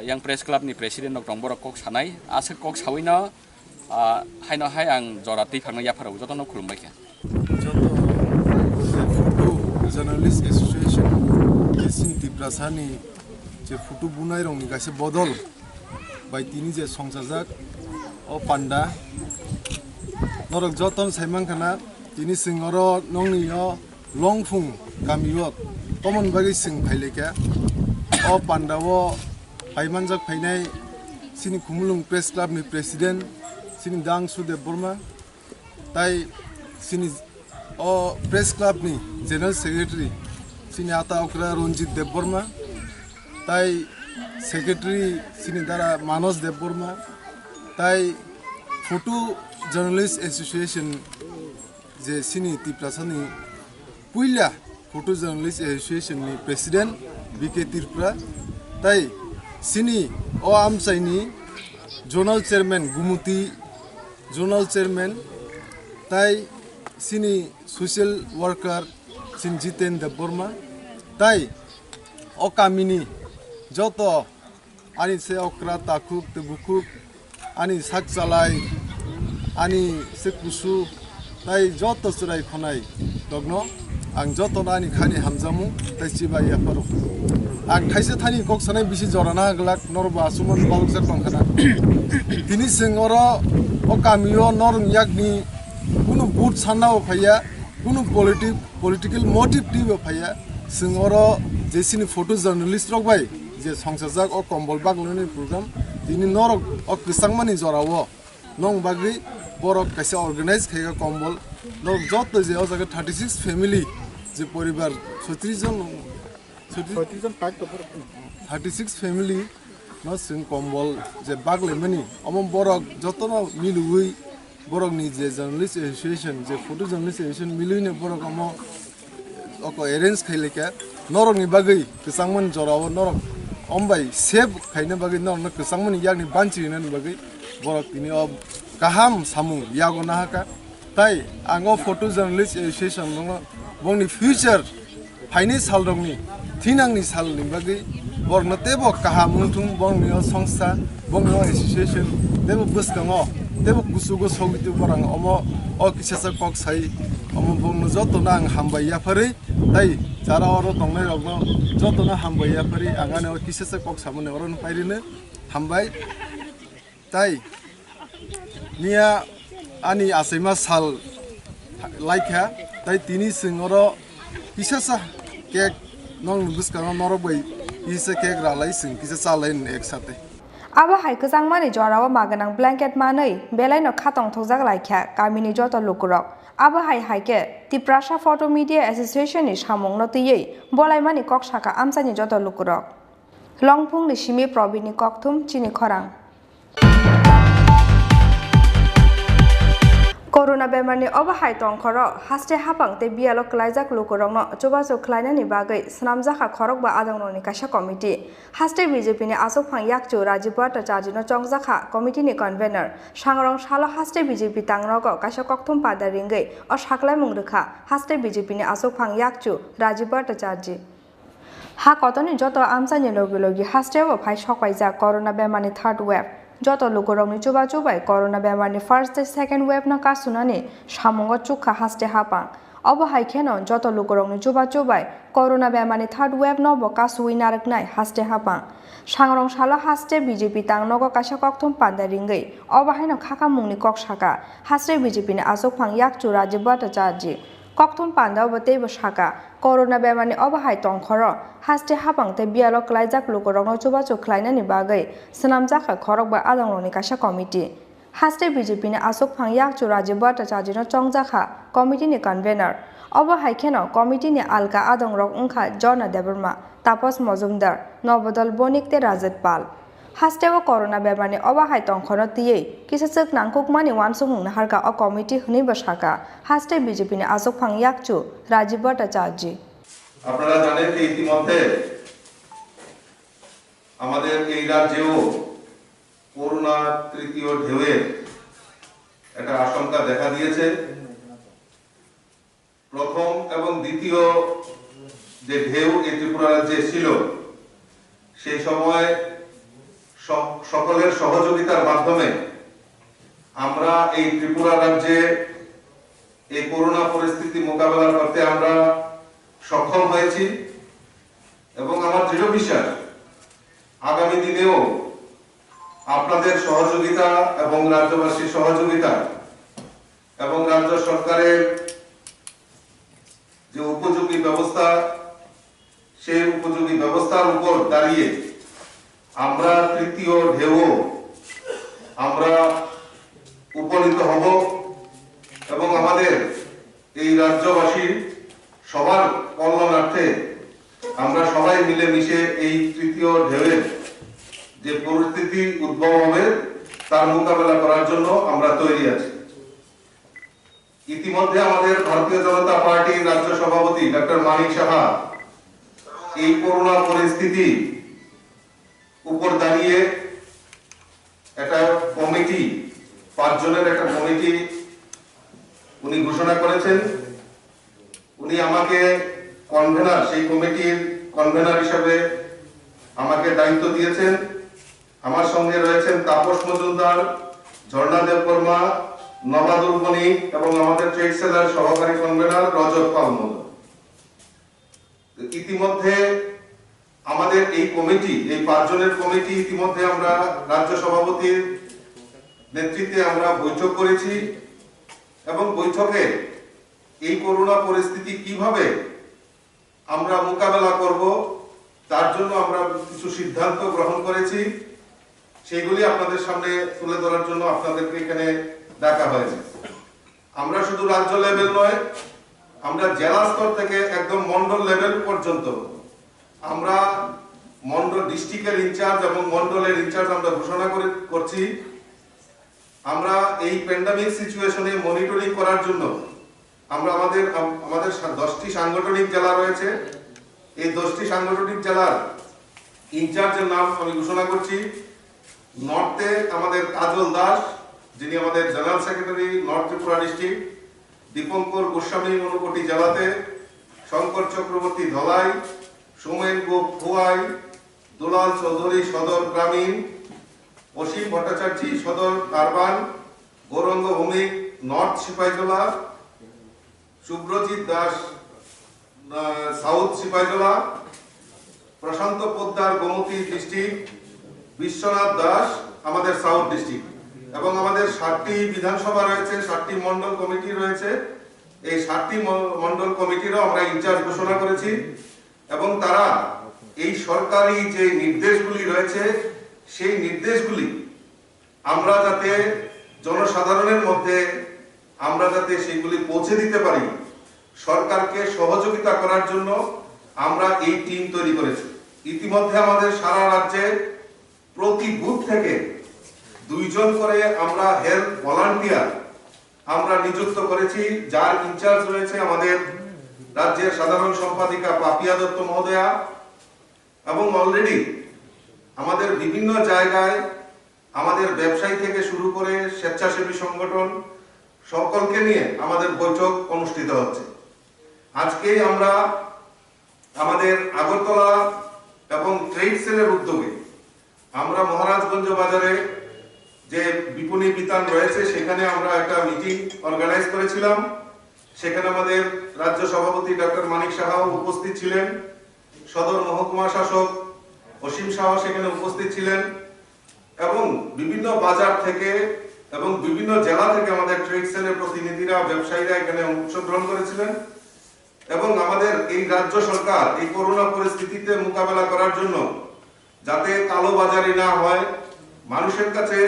yang press club ni president rok tong borok kok sanai asek kok sawino haino hai ang jora tei phangna yaparo jotono khulumbai kha Journalist Association Chini Tripura sani je photo bunai rong ni gaise bodol bai tini je songsajak o panda norok joton saimang khana tini singoro nongni o longphung kamiot tomon bagi sing phaileka o panda o paimanjak phainai chini khumulung press club ni president chini dangsu de burma tai chini o press club ni general secretary chini ata okra Ranjit Deborma tai secretary chini dara Manos Deborma tai photo journalist association je chini Tripura sani puila photo journalist association ni president BK Tripura tai chini o amsaini zonal chairman Gumuti zonal chairman tai sini social worker sin Jiten Deborma tai o kamini joto ani se okra takuk tebukuk ani sak salai ani se kusu tai joto surai khonai dogno ang joto nani khani hamjamu tai chibai yaparo ang thaise thani kok sanai bisi jorana glak norba sumon baluksa tongkhana tini singoro o kamio norm yakni kuno boot sanao phaya kuno political motive tibo phaya singoro jesini photo journalist rok bai je songsajak o kombol bagloni program tini norok o kisangmani jorawo nong bagri borok kaisa organize khaiga kombol norok joto je o jaga 36 family je poribar 36 jon 36 family no sing kombol je baglemani amon borok joto no milui borok ni je journalist association je photo journalist association miluine borok amo oko arrange khaileka norok ni bagai kisangman jorawo norok ombai save khaina bagai norok kisangman yakni banchi nan bagai borok tini ob kaham samung yago nahaka tai ango photo journalist association no bongni future phaini salrongni thinangni salni bagai borok na tebo kaham mungthung bongni songsa bongni association tebo buskango tebo kusugo sogitu borang omo o kisasa kok sai omo bongno joto nang hambaya phari tai jara oro tongnai rokno joto na hambaya phari angane o kisasa kok samone oron pairine hambai tai nia ani asaima sal laikha tai tini singoro kisasa kek nong buskano norobai isa kek ralai sing kisasa lain eksate aba haike jangmani jorawa maganang blanket manei belaino khatong thokjak laikha kamini joto lukurok aba haike Tripura Photo Media Association ni samung no tiyei bolaimani kok saka amsani joto lukurok longphung ni simi probini kokthum Chini Khorang Corona bemarni obahai tongkhoro haste hapang te bialo klaijak lukorongno chubachu khlainani bagai snamjakha khorok ba adangroni kaisa committee haste BJP ni asokphang yakchu Rajiv Bhattacharya no chongjakha committee ni convener sangrong salo haste BJP tangnogo kaisa kokthum pada ringai o saklaimung rekha haste BJP ni asokphang yakchu Rajiv Bhattacharya ha kotoni joto amsani logi logi haste bo phai sokwaijak corona bemarni third wave joto lukorongni chubai corona bemarni first second wave no kasunani samungo chukha haste hapang obahai kheno joto lukorongni chubai corona bemarni third wave no bo kasui naraknai haste hapang sangrong salo haste BJP tangnogo kaisa kokthum panda ringai obahai no khaka mungni kok saka haste BJP ni asokphang yakchu Rajiv Bhattacharya kokthum panda bo teibo saka corona bemarni obahai tongkhoro haste hapang te bialo klaijak lukorongno chubachu khlainani bagai snamjakha khorok ba adangroni kaisa committee haste BJP ni asokphang yakchu Rajiv Bhattacharya no chongjakha committee ni convener obahai kheno committee ni alka adangrok ongkha Jona Debarma Tapos Mojumdar Nobodol Bonik te Rajat Pal haste o corona bemarni obahai tongkhoro tiyei kisachak nangkukmani wansumung naharka o committee huni basaka haste BJP ni asokphang yakchu Rajiv Bhattacharya আপনারা জানেন যে ইতিমধ্যে আমাদের এই রাজ্যেও corona তৃতীয় ঢেউয়ের একটা আশঙ্কা দেখা দিয়েছে প্রথম এবং দ্বিতীয় যে ঢেউ এই ত্রিপুরা রাজ্যে ছিল সেই সময় সকলের সহযোগিতার মাধ্যমে আমরা এই ত্রিপুরা রাজ্যে এই করোনা পরিস্থিতি মোকাবেলা করতে আমরা সক্ষম হয়েছি এবং আমার দৃঢ় বিশ্বাস আগামী দিনেও আপনাদের সহযোগিতা এবং রাজ্যবাসীর সহযোগিতা এবং রাজ্য সরকারের যে উপযোগী ব্যবস্থা সেই উপযোগী ব্যবস্থার উপর দাঁড়িয়ে আমরা তৃতীয় ঢেউ আমরা উপনীত হব এবং আমাদের এই রাজ্যবাসীর সবার কল্যাণার্থে আমরা সবাই মিলেমিশে এই তৃতীয় ঢেউয়ের যে পরিস্থিতি উদ্ভব হবে তার মোকাবেলা করার জন্য আমরা তৈরি আছি ইতিমধ্যে আমাদের ভারতীয় জনতা পার্টির রাজ্য সভাপতি ডক্টর মানিক সাহা এই করোনা পরিস্থিতি উপর দাঁড়িয়ে একটা কমিটি 5 জনের একটা কমিটি উনি ঘোষণা করেছেন উনি আমাকে কনভেনার সেই কমিটির কনভেনার হিসেবে আমাকে দায়িত্ব দিয়েছেন আমার সঙ্গে রয়েছেন তাপস মজুমদার ঝর্ণা দেববর্মা নবাদুল বণিক এবং আমাদের ট্রেড সেলার সহকারী কনভেনার রজত পাল ইতিমধ্যে আমাদের এই কমিটি এই 5 জনের কমিটি ইতিমধ্যে আমরা রাজ্য সভাপতির নেতৃত্বে আমরা বৈঠক করেছি এবং বৈঠকে এই করোনা পরিস্থিতি কিভাবে আমরা মোকাবেলা করব তার জন্য আমরা কিছু সিদ্ধান্ত গ্রহণ করেছি সেগুলি আপনাদের সামনে তুলে ধরার জন্য আপনাদেরকে এখানে ডাকা হয়েছে আমরা শুধু রাজ্য লেভেল নয় আমরা জেলা স্তর থেকে একদম মন্ডল লেভেল পর্যন্ত আমরা মন্ডল ডিস্ট্রিক্টের ইনচার্জ এবং মন্ডলের ইনচার্জ আমরা ঘোষণা করছি আমরা এই প্যান্ডেমিক সিচুয়েশনে মনিটরিং করার জন্য আমরা আমাদের 10টি সাংগঠনিক জেলা রয়েছে এই 10টি সাংগঠনিক জেলার ইনচার্জের নাম আমি ঘোষণা করছি নর্থে আমাদের কাজল দাস যিনি আমাদের general secretary north Tripura district Dipankar Goswami Unakoti জেলাতে শঙ্কর চক্রবর্তী ধলাই সোমেন গোপ খোয়াই দুলাল চৌধুরী সদর গ্রামীণ Asim Bhattacharya Sadar urban Gouranga Bhowmik north Sipahijala Subhrajit Das south Sipahijala Prashanta Poddar Gomati district Biswanath Das আমাদের সাউথ ডিস্ট্রিক্ট এবং আমাদের 7টি বিধানসভা রয়েছে 7টি মন্ডল কমিটি রয়েছে এই 7টি মন্ডল কমিটিরও আমরা ইনচার্জ ঘোষণা করেছি এবং তারা এই সরকারি যে নির্দেশগুলি রয়েছে সেই নির্দেশগুলি আমরা যাতে জনসাধারণের মধ্যে আমরা যাতে সেগুলি পৌঁছে দিতে পারি সরকারকে সহযোগিতা করার জন্য আমরা এই টিম তৈরি করেছি ইতিমধ্যে আমাদের সারা রাজ্যে প্রতি বুথ থেকে 2 জন করে আমরা হেলথ ভলান্টিয়ার আমরা নিযুক্ত করেছি, যার ইনচার্জ রয়েছে আমাদের রাজ্যের সাধারণ সম্পাদিকা পাপিয়া দত্ত মহোদয়া, এবং অলরেডি আমাদের বিভিন্ন জায়গায় আমাদের ব্যবসায়ী থেকে শুরু করে স্বেচ্ছাসেবী সংগঠন সকলকে নিয়ে আমাদের বৈঠক অনুষ্ঠিত হচ্ছে। আজকে আমরা আমাদের আগরতলা এবং ট্রেড সেলের উদ্যোগে আমরা মহারাজগঞ্জ বাজারে যে বিপণী বিতান রয়েছে সেখানে আমরা একটা মিটিং অর্গানাইজ করেছিলাম। সেখানে আমাদের রাজ্য সভাপতি ডক্টর মানিক সাহাও উপস্থিত ছিলেন, সদর মহকুমা শাসক অসীম সাহা সেখানে উপস্থিত ছিলেন, এবং বিভিন্ন বাজার থেকে এবং বিভিন্ন জেলা থেকে আমাদের ট্রেড সেলের প্রতিনিধিরা, ব্যবসায়ীরা এখানে অংশগ্রহণ করেছিলেন। এবং আমাদের এই রাজ্য সরকার এই করোনা পরিস্থিতিতে মোকাবেলা করার জন্য যাতে কালো বাজারি না হয়, মানুষের কাছে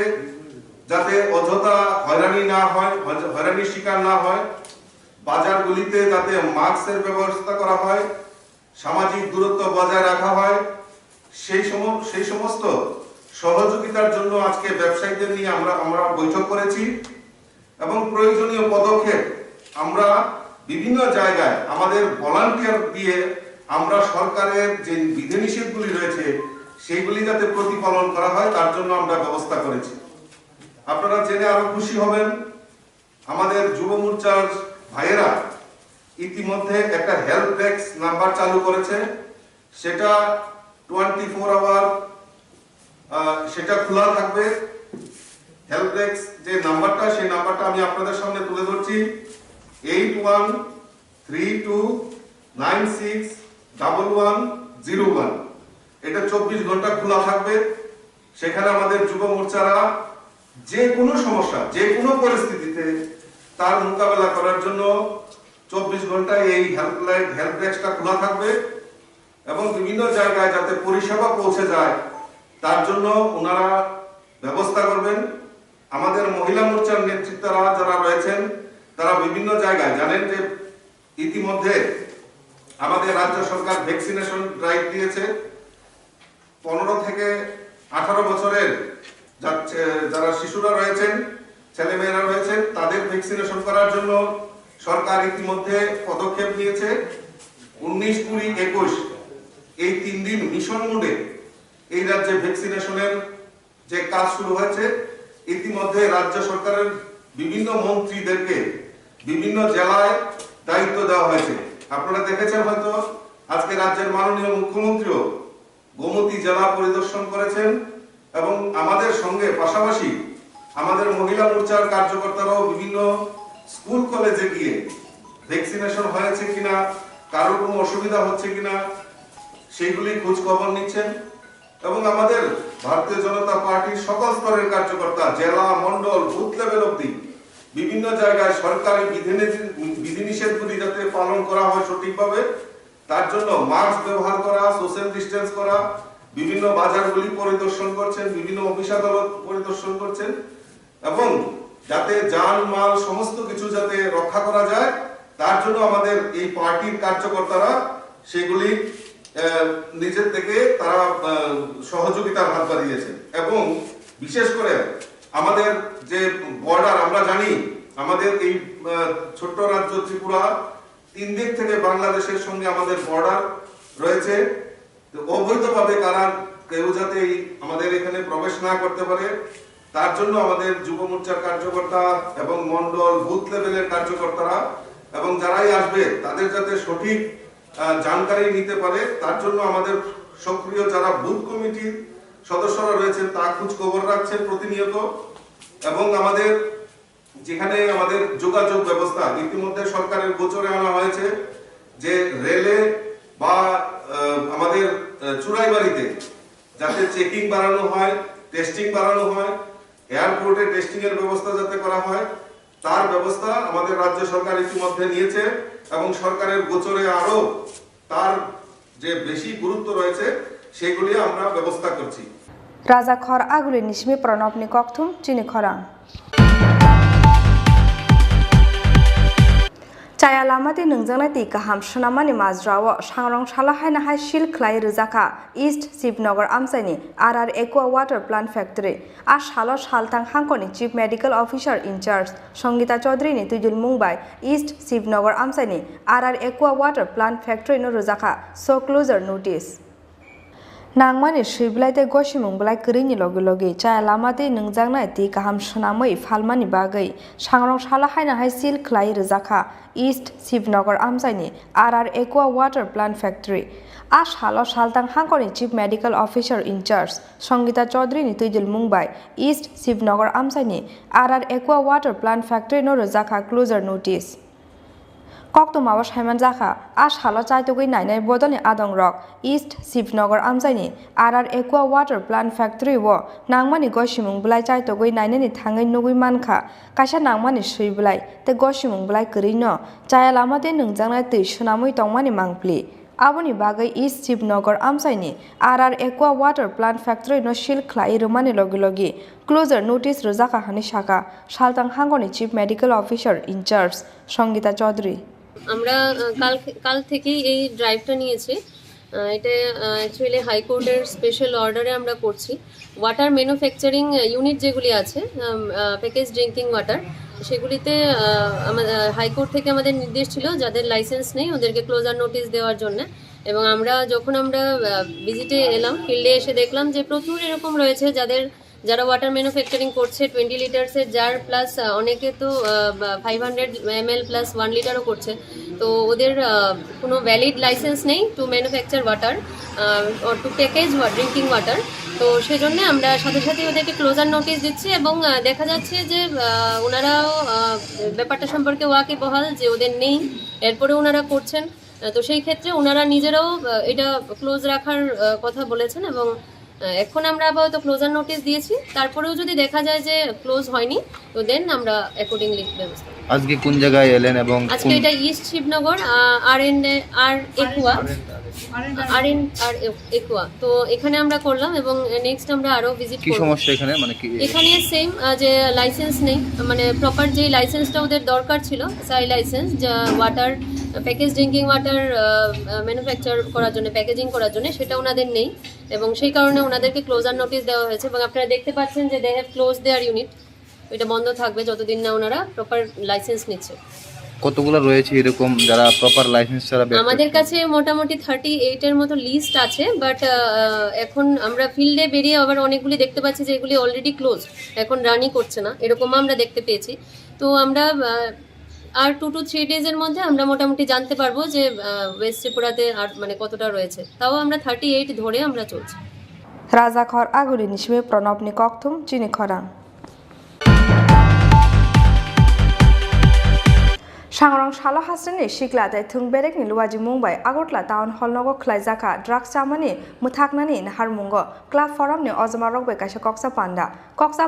যাতে অযথা হয়রানি না হয়, হয়রানির শিকার না হয়, বাজারগুলিতে যাতে মাস্কের ব্যবস্থা করা হয়, সামাজিক দূরত্ব বজায় রাখা হয়, সেই সমস্ত সহযোগিতার জন্য আজকে ব্যবসায়ীদের নিয়ে আমরা বৈঠক করেছি। এবং প্রয়োজনীয় পদক্ষেপ আমরা বিভিন্ন জায়গায় আমাদের ভলান্টিয়ার দিয়ে আমরা সরকারের যে বিধিনিষেধগুলি রয়েছে সেইগুলি যাতে প্রতিপালন করা হয় তার জন্য আমরা ব্যবস্থা করেছি। আপনারা জেনে আরো খুশি হবেন, আমাদের যুব মোর্চার ভাইয়েরা ইতিমধ্যে একটা হেল্প ডেস্ক নাম্বার চালু করেছে। সেটা 24 আওয়ার সেটা খোলা থাকবে। হেল্প ডেস্ক যে নাম্বারটা, সেই নাম্বারটা আমি আপনাদের সামনে তুলে ধরছি, 8132961101। এটা 24 ঘন্টা খোলা থাকবে। সেখানে আমাদের যুব মোর্চারা যে কোনো সমস্যা, যে কোনো পরিস্থিতিতে তার মোকাবেলা করার জন্য 24 ঘন্টায় এই হেল্প ডেস্কটা খোলা থাকবে। এবং বিভিন্ন জায়গায় যাতে পরিষেবা পৌঁছে যায় তার জন্য ওনারা ব্যবস্থা করবেন। আমাদের মহিলা মোর্চার নেতৃত্বরা যারা রয়েছেন তারা বিভিন্ন জায়গায় জানেন যে ইতিমধ্যে আমাদের রাজ্য সরকার ভ্যাকসিনেশন ড্রাইভ দিয়েছে। 15 থেকে 18 বছরের যারা শিশুরা রয়েছেন, ছেলেমেয়েরা রয়েছেন, তাদের ভ্যাকসিনেশন করার জন্য সরকার ইতিমধ্যে পদক্ষেপ নিয়েছে। 19, 20, 21 এই 3 দিন মিশন মোডে এই রাজ্যে ভ্যাকসিনেশনের যে কাজ শুরু হয়েছে। ইতিমধ্যে রাজ্য সরকারের বিভিন্ন মন্ত্রীদেরকে বিভিন্ন জেলায় দায়িত্ব দেওয়া হয়েছে। আপনারা দেখেছেন হয়তো আজকে রাজ্যের মাননীয় মুখ্যমন্ত্রীও গোমতী জেলা পরিদর্শন করেছেন, এবং আমাদের সঙ্গে পাশাপাশি আমাদের মহিলা মোর্চার কার্যকর্তারাও বিভিন্ন স্কুল কলেজে গিয়ে ভ্যাকসিনেশন হয়েছে কিনা, কারোর কোনো অসুবিধা হচ্ছে কিনা সেইগুলি খোঁজ খবর নিচ্ছেন। এবং আমাদের ভারতীয় জনতা পার্টির সকল স্তরের কার্যকর্তা, জেলা, মন্ডল, বুথ লেভেল অবধি বিভিন্ন জায়গায় সরকারি বিধিনিষেধগুলি যাতে পালন করা হয় সঠিকভাবে, তার জন্য মাস্ক ব্যবহার করা, সোশ্যাল ডিস্টেন্স করা, বিভিন্ন বাজারগুলি পরিদর্শন করছেন, বিভিন্ন অফিস আদালত পরিদর্শন করছেন, এবং যাতে যান মাল সমস্ত কিছু যাতে রক্ষা করা যায় তার জন্য আমাদের এই পার্টির কার্যকর্তারা সেগুলি নিজের থেকে তারা সহযোগিতার হাত বাড়িয়েছেন। এবং বিশেষ করে আমাদের যে বর্ডার, আমরা জানি আমাদের এই ছোট্ট রাজ্য ত্রিপুরা 3 দিক থেকে বাংলাদেশের সঙ্গে আমাদের বর্ডার রয়েছে। অবৈধভাবে কেউ যাতে আমাদের এখানে প্রবেশ না করতে পারে তার জন্য আমাদের যুব মোর্চার কার্যকর্তা এবং মন্ডল, বুথ লেভেলের কার্যকর্তারা এবং যারাই আসবে তাদের যাতে সঠিক জানকারি নিতে পারে তার জন্য আমাদের সক্রিয় যারা বুথ কমিটির সদস্যরা রয়েছেন তা খোঁজ খবর রাখছেন প্রতিনিয়ত। এবং আমাদের যেখানে আমাদের যোগাযোগ ব্যবস্থা ইতিমধ্যে সরকারের গোচরে আনা হয়েছে যে রেলে বা আমাদের চুরাইবাড়িতে যাতে চেকিং বাড়ানো হয়, টেস্টিং বাড়ানো হয়, এয়ারপোর্টে টেস্টিং এর ব্যবস্থা যাতে করা হয় তার ব্যবস্থা আমাদের রাজ্য সরকার ইতিমধ্যে নিয়েছে। এবং সরকারের গোচরে আরো তার যে বেশি গুরুত্ব রয়েছে সেগুলি আমরা ব্যবস্থা করছি। রাজা খর আগুলি নিশমি প্রণবনি ককথুম চিনি খরাং। Chaya lamati nungjangnai ti kaham sunamani mazrao sangrong salahai hai shil khlai rujaka East Shivnagar Amsaini RR Aqua Water Plant Factory a shalo shaltang hangkoni Chief Medical Officer in charge Songita Chaudhary ni tujul Mumbai East Shivnagar Amsaini RR Aqua Water Plant Factory no rujaka so closure notice Nangmani Shiblaite Goshimung Blai Krini Logi Chaya Lamati Nungjangnai ti kaham sunamai falmani bagai sangrong salahai hai sil khlai rujaka East Shivnagar Amsaini RR Aqua Water Plant Factory a shalo shaltang hangkoni Chief Medical Officer in charge Songita Chaudhary ni tujul Mumbai East Shivnagar Amsaini RR Aqua Water Plant Factory no rujaka closure notice Koktumawa Shaiman Jaka a shalo chaitogui nainai bodoni adong rock East Shivnagar Amsaini RR Aqua Water Plant Factory wo nangmani goshimung blai chaitogui nainani thangai nugui mankha kaisa nangmani sui blai te goshimung blai krino chaya lamate nungjangnai tui sunamui tongmani mangpli aboni bagai East Shivnagar Amsaini RR Aqua Water Plant Factory no shil khlai rumani logi closure notice rujaka hani shaka shaltang hangoni Chief Medical Officer in charge Songita Chaudhary আমরা কাল থেকেই এই ড্রাইভটা নিয়েছি এটা actually হাইকোর্টের special অর্ডারে আমরা করছি ওয়াটার ম্যানুফ্যাকচারিং ইউনিট যেগুলি আছে প্যাকেজ ড্রিঙ্কিং ওয়াটার সেগুলিতে হাইকোর্ট থেকে আমাদের নির্দেশ ছিল যাদের লাইসেন্স নেই ওদেরকে ক্লোজার নোটিশ দেওয়ার জন্য এবং আমরা ভিজিটে এলাম ফিল্ডে এসে দেখলাম যে প্রচুর এরকম রয়েছে যারা ওয়াটার ম্যানুফ্যাকচারিং করছে 20 লিটার্সের জার প্লাস অনেকে তো 500 ml প্লাস 1 লিটারও করছে তো ওদের কোনো ভ্যালিড লাইসেন্স নেই to manufacture water or to package drinking water তো সেজন্য আমরা সাথে সাথে ওদেরকে ক্লোজার নোটিশ দিচ্ছি এবং দেখা যাচ্ছে যে ওনারাও ব্যাপারটা সম্পর্কে ওয়াকিবহাল যে ওদের নেই এরপরে ওনারা করছেন তো সেই ক্ষেত্রে ওনারা নিজেরাও এটা ক্লোজ রাখার কথা বলেছেন এবং এখন আমরা আপাতত ক্লোজার নোটিশ দিয়েছি তারপরেও যদি দেখা যায় যে ক্লোজ হয়নি তো দেন আমরা অ্যাকর্ডিংলি ব্যবস্থা আজকে কোন জায়গায় এলেন এবং আজকে এটা ইস্ট শিবনগর আর একুয়া তো এখানে আমরা করলাম এবং নেক্সট আমরা আরো ভিজিট করব কি সমস্যা এখানে মানে কি এখানে সেম যে লাইসেন্স নেই মানে প্রপার যে লাইসেন্সটা ওদের দরকার ছিল সাই লাইসেন্স যা water package drinking water manufacture করার জন্য প্যাকেজিং করার জন্য সেটা ওনাদের নেই এবং সেই কারণে ওনাদেরকে ক্লোজার নোটিশ দেওয়া হয়েছে এবং আপনারা দেখতে পাচ্ছেন যে they have close their unit এটা বন্ধ থাকবে যতদিন না ওনারা প্রপার লাইসেন্স নিচ্ছে কতগুলো রয়েছে এরকম যারা প্রপার লাইসেন্স ছাড়া আমাদের কাছে মোটামুটি 38 এর মতো লিস্ট আছে বাট এখন আমরা ফিল্ডে বেরিয়ে আবার অনেকগুলি দেখতে পাচ্ছি যে এগুলি অলরেডি ক্লোজ এখন রানই করছে না এরকম আমরা দেখতে পেয়েছি তো আমরা আর 2 to 3 ডেজের মধ্যে আমরা মোটামুটি জানতে পারবো যে ওয়েস্ট ত্রিপুরাতে আর মানে কতটা রয়েছে তাও আমরা 38 ধরে আমরা চলছি রাজাখর আগুরি নিশমে প্রণবনি ককথুম চিনি খরাং Sangrong Shalo Hasani Shikla de Thungberek ni Luaji Mumbai Agotla Town Hall Nogo Klaizaka Drugs Chamani Muthaknani Naharmungo Club Forum ni Ozmarok Bekasha Koksa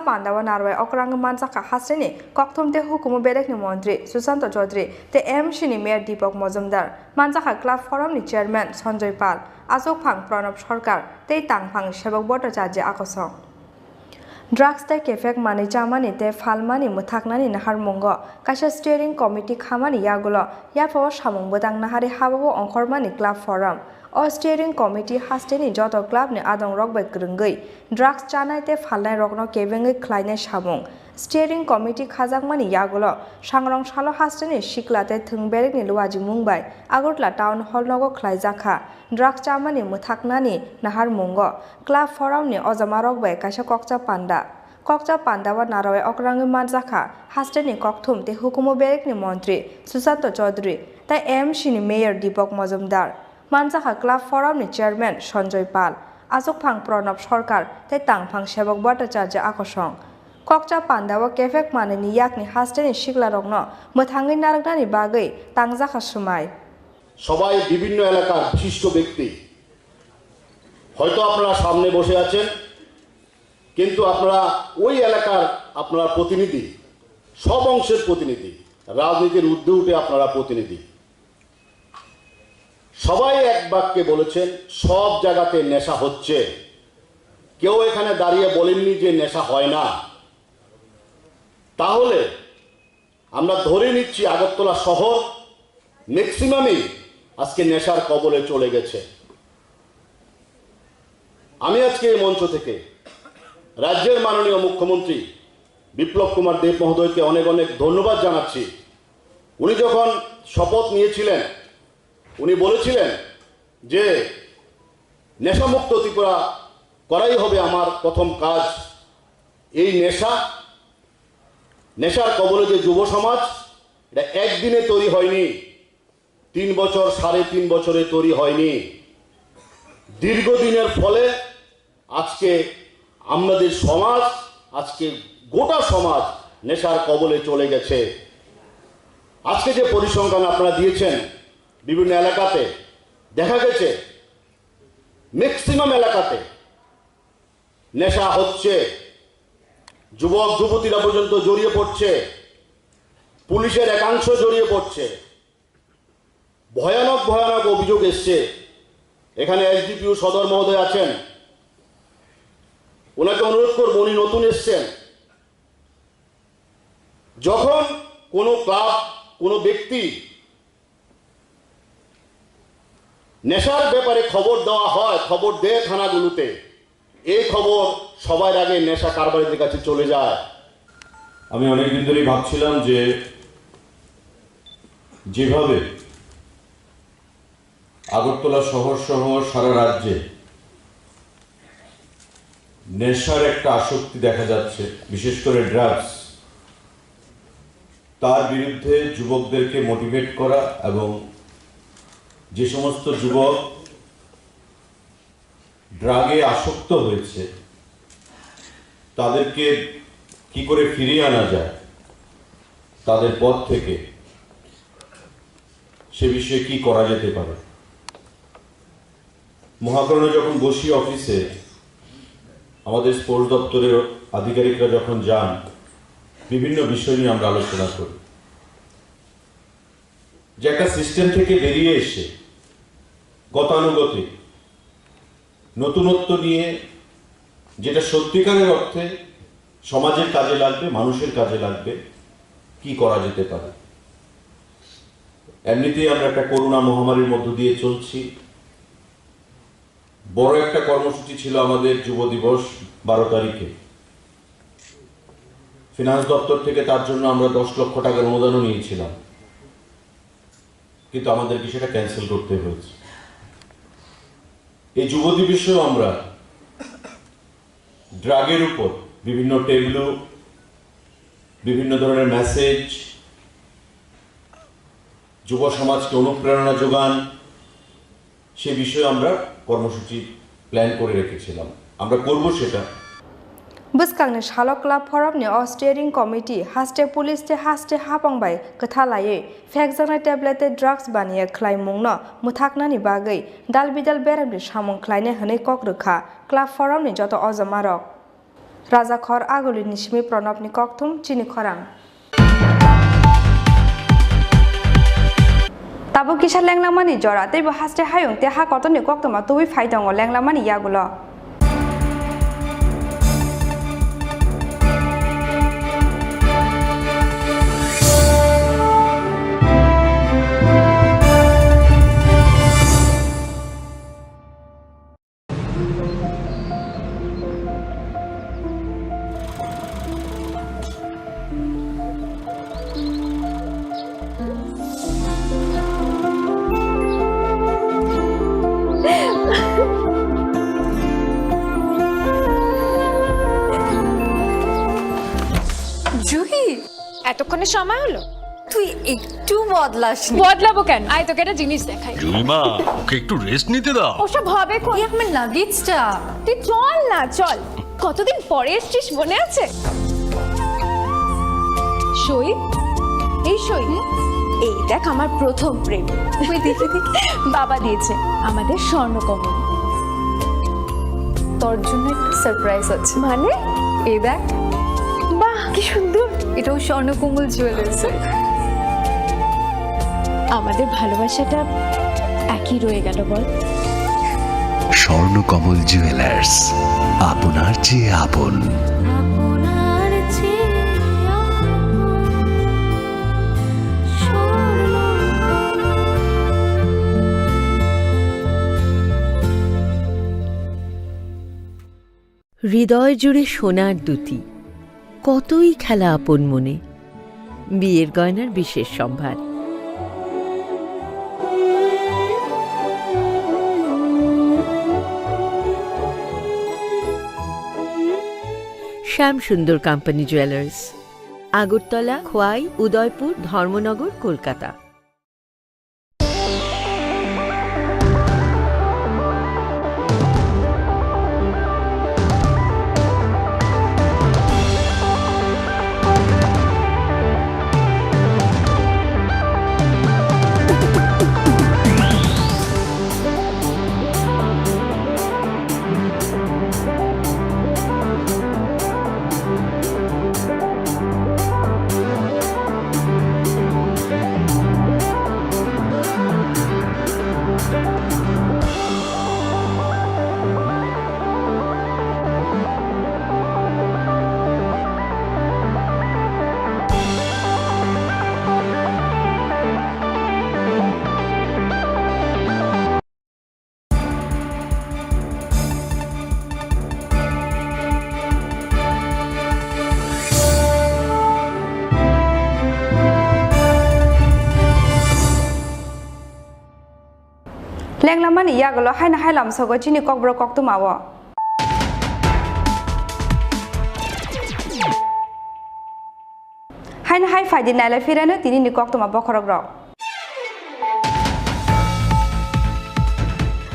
Panda wa Narwe Okrang Mansaka Hasani Kokthum te Hukumu Berek ni Montri Susanto Chaudhary te M Shini Mayor Deepak Mozumdar Mansaka Club Forum ni Chairman Sanjoy Pal Asok Phang Pranab Sarkar te Tangphang Shebok Bhattacharya Akosong Drugs te kefek mani chamani te falmani muthaknani nahar mungo kaisa steering committee khamani yagulo yapo samung bodang nahari hababo onkhormani club forum o steering committee hasteni joto club ni adong rokbai krungui drugs chanai te falnai rokno kebengai khlainai samung steering committee khajakmani yagulo sangrong shalo hasteni shiklate thungberek ni Luaji Mumbai Agotla town hall nogo khlaijaka drugs chamani muthaknani nahar mungo club forum ni ojamarok bai kaisa kokcha panda wa naroe okrang manjaka hasteni kokthum te hukumu berek ni mantri Susanto Chaudhary ta M Shini Mayor Deepak Mozumdar manjaka club forum ni chairman Sanjoy Pal Asok Phang Pranab Sarkar te Tangphang Shebok Bhattacharya Akosong kokcha panda wa kefek mane ni yakni hasteni shikla rokno muthangai naraknani bagai tangjaka sumai সবাই বিভিন্ন এলাকার বিশিষ্ট ব্যক্তি হয়তো আপনারা সামনে বসে আছেন কিন্তু আপনারা ওই এলাকার আপনারা প্রতিনিধি সব অংশের প্রতিনিধি রাজনীতির ঊর্ধ্বে উঠে আপনারা প্রতিনিধি সবাই এক বাক্যে বলেছেন সব জায়গাতে নেশা হচ্ছে কেউ এখানে দাঁড়িয়ে বলেননি যে নেশা হয় না তাহলে আমরা ধরে নিচ্ছি আগরতলা শহর ম্যাক্সিমামই আজকে নেশার কবলে চলে গেছে। আমি আজকে এই মঞ্চ থেকে রাজ্যের মাননীয় মুখ্যমন্ত্রী বিপ্লব কুমার দেব মহোদয়কে অনেক অনেক ধন্যবাদ জানাচ্ছি। উনি যখন শপথ নিয়েছিলেন উনি বলেছিলেন যে নেশামুক্ত ত্রিপুরা করাই হবে আমার প্রথম কাজ। এই নেশার কবলে যে যুব সমাজ, এটা একদিনে তৈরি হয়নি, 3 বছর 3.5 বছরে তৈরি হয়নি, দীর্ঘদিনের ফলে আজকে আমাদের সমাজ, আজকে গোটা সমাজ নেশার কবলে চলে গেছে। আজকে যে পরিসংখ্যান আপনারা দিয়েছেন বিভিন্ন এলাকাতে, দেখা গেছে ম্যাক্সিমাম এলাকাতে নেশা হচ্ছে, যুবক যুবতীরা পর্যন্ত জড়িয়ে পড়ছে, পুলিশের একাংশ জড়িয়ে পড়ছে। ভয়ানক ভয়ানক অভিযোগ এসছে। এখানে এসডিপিও সদর মহোদয় আছেন, ওনাকে অনুরোধ করব, উনি নতুন এসছেন। যখন কোনো ক্লাব, কোনো ব্যক্তি নেশার ব্যাপারে খবর দেওয়া হয়, খবর দেয় থানাগুলোতে, এই খবর সবার আগে নেশা কারবারিদের কাছে চলে যায়। আমি অনেকদিন ধরেই ভাবছিলাম যে যেভাবে আগরতলা শহর সহ সারা রাজ্যে নেশার একটা আসক্তি দেখা যাচ্ছে, বিশেষ করে ড্রাগস, তার বিরুদ্ধে যুবকদেরকে মোটিভেট করা এবং যে সমস্ত যুবক ড্রাগে আসক্ত হয়েছে তাদেরকে কি করে ফিরিয়ে আনা যায় তাদের পথ থেকে, সে বিষয়ে কি করা যেতে পারে। মহাকরণে যখন বসি অফিসে, আমাদের স্পোর্টস দপ্তরের আধিকারিকরা যখন যান, বিভিন্ন বিষয় নিয়ে আমরা আলোচনা করি। যে একটা সিস্টেম থেকে বেরিয়ে এসে গতানুগতিক নতুনত্ব নিয়ে, যেটা সত্যিকারের অর্থে সমাজের কাজে লাগবে, মানুষের কাজে লাগবে, কি করা যেতে পারে। এমনিতেই আমরা একটা করোনা মহামারীর মধ্য দিয়ে চলছি। বড় একটা কর্মসূচি ছিল আমাদের যুব দিবস 12 তারিখে। ফিনান্স দপ্তর থেকে তার জন্য আমরা 10 লক্ষ টাকার অনুদানও নিয়েছিলাম, কিন্তু আমাদেরকে সেটা ক্যান্সেল করতে হয়েছে। এই যুব দিবসেও আমরা ড্রাগের উপর বিভিন্ন টেবলু, বিভিন্ন ধরনের মেসেজ, যুব সমাজকে অনুপ্রেরণা যোগান, সে বিষয়ে আমরা কর্মসূচি প্ল্যান করে রেখেছিলাম। আমরা করব সেটা। Buskangne shalok club forum ni steering committee haste police te haste hapangbai kathalai fekjana tablet drugs baniye khlaimung no muthakna ni bagai dalbidal beramni samung khlaine hane kokrukha club forum ni joto ojamarok raja khor agoli nismi pranab ni kokthum chini khorang tabo kisha lenglamani jora teibo haste hayung te ha kotoni koktoma tubi phaidango lenglamani yagulo এতক্ষণে সময় হলো, তুই একটু বদলাসনি। বদলাবো কেন? আয় তোকে একটা জিনিস দেখাই। জুইমা, ওকে একটু রেস্ট নিতে দাও। ওসব হবে কোন? আমার লাগেজটা। তুই চল না, চল। কতদিন পরে এসেছিস, মনে আছে? সই, এই সই, এই দেখ আমার প্রথম প্রেম। তুই দেখে দেখে বাবা দিয়েছে আমাদের স্বর্ণকমল। তোর জন্য একটা সারপ্রাইজ আছে। মানে? এই দেখ। বাহ, কি সুন্দর। এটাও স্বর্ণকমল জুয়েলার্স। আমাদের ভালোবাসাটা একই রয়ে গেল বল। স্বর্ণকমল জুয়েলার্স, আপনার চেয়ে আপন। হৃদয় জুড়ে সোনার দুটি, কতই খেলা আপন মনে, বিয়ের গয়নার বিশেষ সম্ভার। Shyamsundar company jewellers, Agartala, Khowai, Udaipur, Dharmanagar, Kolkata. Lenglaman iyagalo haina hailam sogo chini kokbro koktumawo. Haina hai faidi naila firana tini ni koktuma bokhorogrok.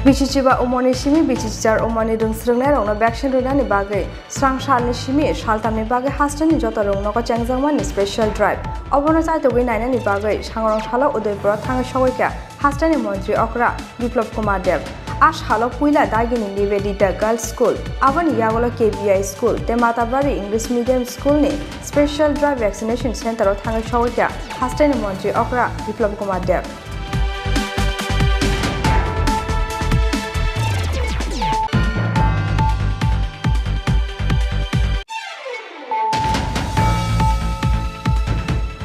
Bichichiba umoni shimi bichichar umoni rungsrungnai rongno vaccine runani bagai srang shalni shimi shaltamni bagai hastani joto rongno ko changjangmani special drive obono chaitogui nainani bagai sangrong shala udaipura thangai sogoika hastani mantri okra biplop kumar dev ash halo puila dagini nivedita girls school abani yagolo KBI school te matabari english medium school ni special drive vaccination center o thangai sogoika hastani mantri okra biplop kumar dev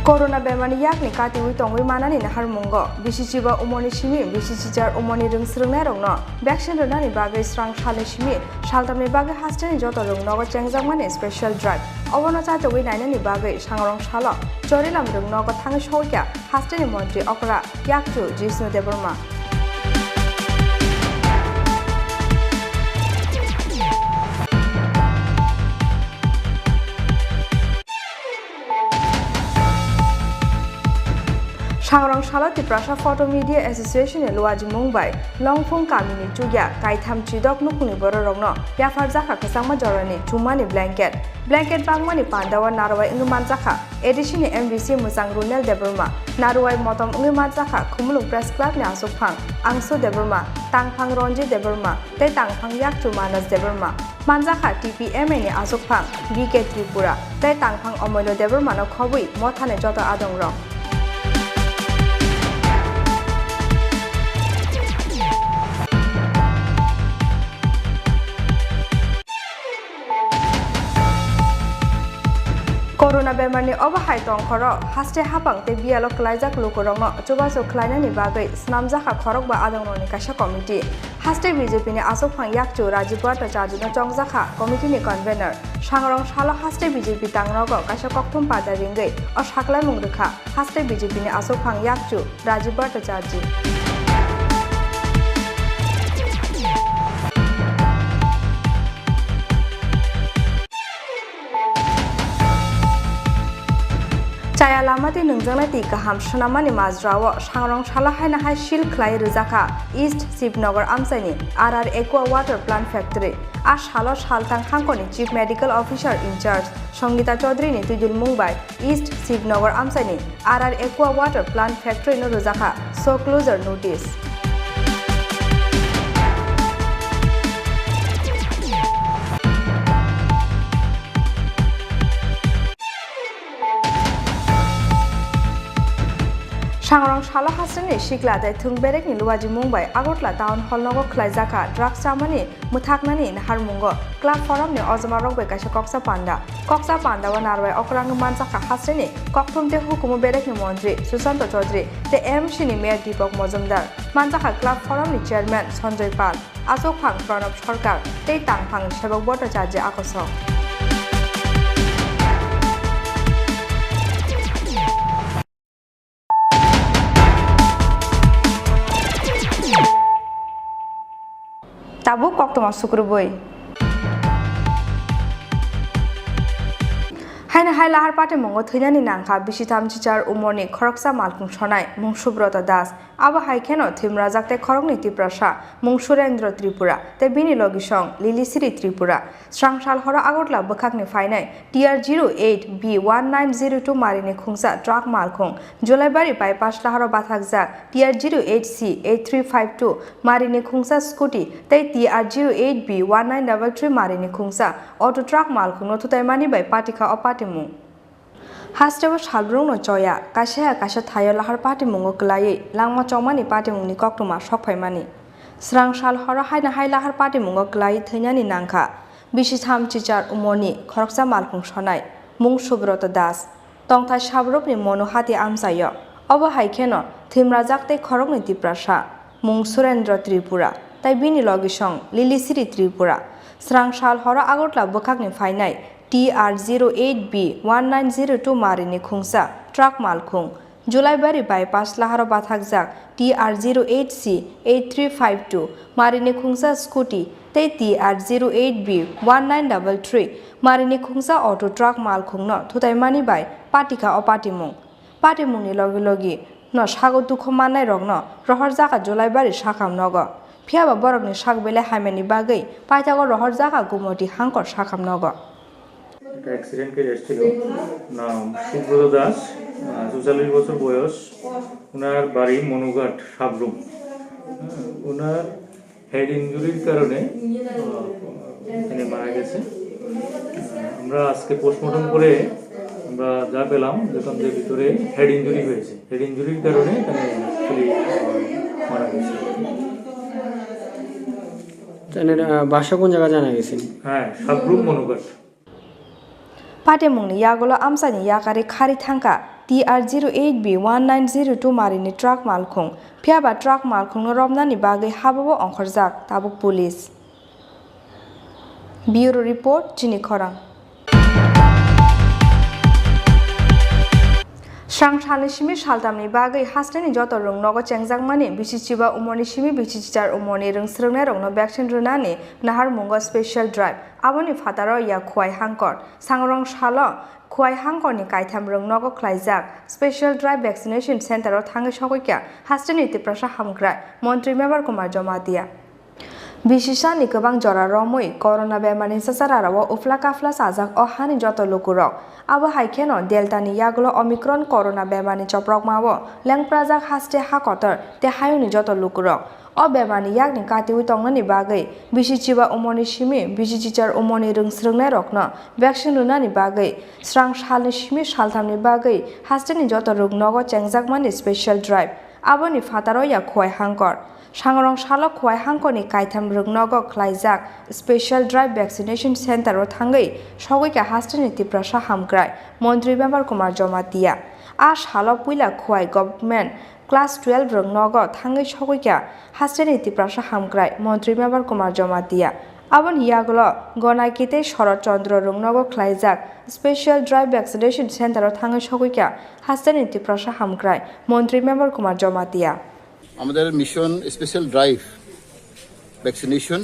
Corona bemani yakni kati ui tongui manani na harmungo bisichiba umoni shimi bisichijar umoni rungsrungnai rongno vaccine runani bagai srang shale shimi shaltamni bagai hastani joto rongno go changjangmani special drive obono chaitogui nainani bagai sangrong shalo chorilam rongno go thangai soika hastani mantri okra yakchu jisnu deborma Sangrong Shala Tripura Photo Media Association e Awaimung bai Longfung Kamini Chugya Kaitham Chidok Nukuni Bororongno Yafar Jaka Kasangma Jorani Chumani Blanket Bangmani Pandawa Narwai Inguman Jaka Edition MVC Musang Runel Deburma Narwai Motom Unguman Jaka Kumulung Press Club ni Asukphang Angsu Deburma Tangphang Ronji Deburma Te Tangphang Yakchu Manas Deburma Manjaka TPMA ni Asukphang BK Tripura Te Tangphang Omoilo Deburma no Khobui Mothane Joto Adongrong Corona bemani obahai tongkhoro haste hapang te bialo klaijak lukorongno chubaso khlainani bagai snamjaka khorok ba adongroni kaisa committee haste BJP ni asokphang yakchu Rajiv Bhattacharya no chongjaka committee ni convener sangrong shala haste BJP tangrogo kaisa kokthum pada ringai o saklai mungrekha haste BJP ni asokphang yakchu Rajiv Bhattacharya Chaya lamati nungjangnai ti kaham shnamani mazrawo sangrong shala haina hai shil khlai rujaka East Shivnagar Amsaini RR Aqua Water Plant Factory a shalo shaltang khangkoni Chief Medical Officer in charge Sangita Chaudhary ni tujul mungbai East Shivnagar Amsaini RR Aqua Water Plant Factory no rujaka so closure notice Sangrong Shala Hasani Shikla de Tung Berek ni Luwaji Mumbai Agotla Town Hall Nogo Klaizaka Drugs Chamani Muthaknani in Harmungo Club Forum ni Ozmarok Bekasha Koksa Panda Wanarwe Okrang Mansaka Hasani Koktum de Hukumu Berek ni Mondri Susanto Chaudhry the M Shini Mayor Deepak Mozumdar Mansaka Club Forum ni Chairman Sanjay Pal Asok Phang Pranab Sarkar Tei Tang Phang Sebok Bhattacharya Akosong Tabuk koktoma sukruboi Haina haila har pate mongo thynani nangkha bisitam chichar umorni khoroksa malkhung sonai mung Subrata Das abo haikeno thimra jakte khorokni tiprasa mung Surendra Tripura te bini logisong Lilisiri Tripura Srangshal hora agotla bokhakni fainai TR08B1902 marini khungsa truck malkhung Jolaibari bypass laharo bathakjak TR08C8352 marini khungsa scooty te TR08B1933 marini khungsa auto truck malkhung no thutaimani bai patika opatimung Hastebo Salbrumni Choya kasha thayo lahar patimung klai langma chongmani patimung ni koktoma sokphaimani Srangshal hora haina hailahar patimung klai thynani nangkha Bisitham chichar umorni khoroksa malkhung sonai mung Subrata Das tongthai Salbrumni mono hati amsayo obo haikeno thimra jakte khorokni tiprasa mung Surendra Tripura tai bini logisong Lilisiri Tripura Srangshal hora agotla bokhakni fainai TR08B1902 marini khungsa truck malkhung Jolaibari bypass laharo bathakjak TR08C8352 marini khungsa scooty te TR08B1933 marini khungsa auto truck malkhung no thutaimani bai patika opatimung patimungni logi no sago dukho manai rokno rohor jaka Jolaibari sakham nogo phiaba borokni sakbele haimani bagui paitago rohor jaka gumoti hangkor sakham nogo একটা accident case এসেছিল নাম সুব্রত দাস ৪৪ বছর বয়স ওনার বাড়ি মনুঘাট সাবরুম ওনার head ইনজুরির কারণে তিনি মারা গেছে আমরা আজকে পোস্টমর্টম করে আমরা যা পেলাম দেখলাম যে ভিতরে হেড ইনজুরি হয়েছে হেড ইনজুরির কারণে তিনি মারা গেছে বাসা কোন জায়গা জানা গেছে হ্যাঁ Sabroom Manughat Patemungni yagolo amsani yakari khari thangka TR08B1902 marini truck malkhung phiaba truck malkhung no romnani bagui hababo ongkhorjak tabuk police Bureau report Chini Khorang Srangshani simi saltamni bagui hasteni joto rung nogo chengjak bisichiba umorni simi bisichar umorni rung srungnai rokno vaccine runani nahar mungo special drive aboni fataro ya khwai hangkor sangrong shalo khwai hangkor ni kaitham rung nogo khlaijak special drive vaccination center o thangai sokoikya hasteni tiprasa hamkrai Montri Member Kumar Jomatia Bishisani kebang jora romoi corona bemani sasararawo ufla kafla sajak o hani joto lukurok abo haikeno delta ni yaglo omicron corona bemani choprok mawo lengprajak haste hakotor te hayuni joto lukurok o bemani yakni katiwi tongnani bagui bisichiba umoni simi bisichichar umoni rung srungnai rokno vaccine runani bagui Srangshani simi salthamni bagui hasteni joto rung nogo chengjak special drive aboni fataro ya khwai hangkor Sangrong Shala khwai hangkoni kaitham rung nogo khlaijak special drive vaccination center o thangai sogoika hasteni tiprasa hamkrai Montri Member Kumar Jomatia a shala puila khwai government class 12 rung nogo thangai sogoika hasteni tiprasa hamkrai Montri Member Kumar Jomatia abon yaglo gonaikite Sharat Chandra rung nogo khlaijak special drive vaccination center o thangai sogoika hasteni tiprasa hamkrai Montri Member Kumar Jomatia আমাদের mission special drive vaccination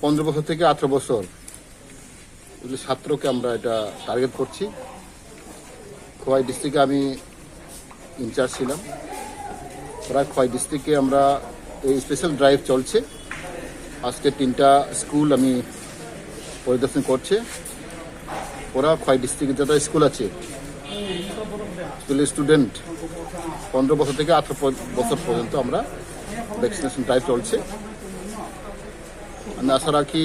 15 বছর থেকে 18 বছর ছাত্রকে আমরা এটা target করছি খোয়াই ডিস্ট্রিক্টে আমি ইনচার্জ ছিলাম প্রায় খোয়াই ডিস্ট্রিক্টে আমরা এই স্পেশাল ড্রাইভ চলছে আজকে 3টা স্কুল আমি পরিদর্শন করছি ওরা খোয়াই ডিস্ট্রিক্টে যত স্কুল আছে স্টুডেন্ট 15 বছর থেকে 18 বছর পর্যন্ত আমরা ভ্যাকসিনেশন ড্রাইভ চলছে আমি আশা রাখি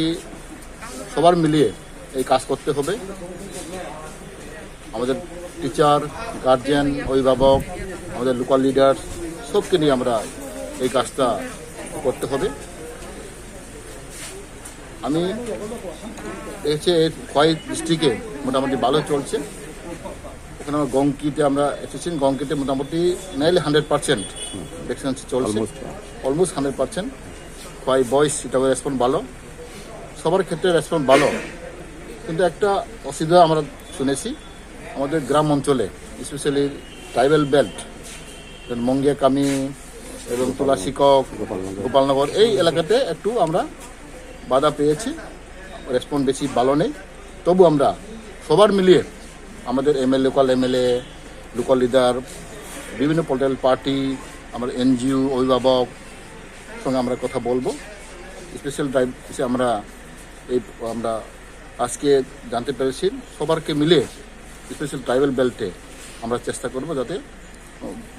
সবার মিলিয়ে এই কাজ করতে হবে আমাদের টিচার, গার্জিয়ান, অভিভাবক, আমাদের লোকাল লিডার সবকে নিয়ে আমরা এই কাজটা করতে হবে। আমি দেখছি খোয়াই ডিস্ট্রিক্টে মোটামুটি ভালো চলছে। ওখানে আমরা গঙ্কিতে আমরা এসেছি, গঙ্কিতে মোটামুটি নাইলে 100% ভ্যাকসিনেশন চলছে, অলমোস্ট 100%। খোয়াই বয়স এটাও রেসপন্স ভালো, সবার ক্ষেত্রে রেসপন্স ভালো। কিন্তু একটা অসুবিধা আমরা শুনেছি আমাদের গ্রাম অঞ্চলে, স্পেশালি ট্রাইবাল বেল্ট, মঙ্গিয়া কামি এবং তুলাশিকক, গোপালনগর, এই এলাকাতে একটু আমরা বাধা পেয়েছি, রেসপন্স বেশি ভালো নেই। তবু আমরা সবার মিলিয়ে আমাদের লোকাল এমএলএ, লোকাল লিডার, বিভিন্ন পলিটিক্যাল পার্টি, আমার এনজিও, অভিভাবক সঙ্গে আমরা কথা বলবো। স্পেশাল ড্রাইভ আমরা আজকে জানতে পেরেছি সবারকে মিলে স্পেশাল ট্রাইবাল বেল্টে আমরা চেষ্টা করব যাতে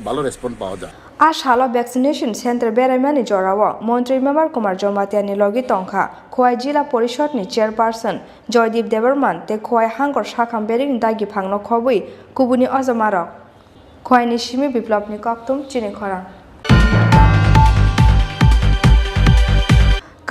ভালো রেসপন্স পাওয়া যায়। আশালা ভ্যাকসিনেশন সেন্টার বেড়াইমানি জরাও মন্ত্রী মেম্বার কুমার জমাতিয়ানি লগি টংখা খোয়াই জিলা পরিষদনি চেয়ারপারসন জয়দীপ দেববর্মান তে খোয়াই হাঙ্গর শাখাম বেরিং দাগি ফাংনো খবই কুবুনি অজমারক খোয়াইনি সিমি বিপ্লবনি কক্তুম চিনি খরাং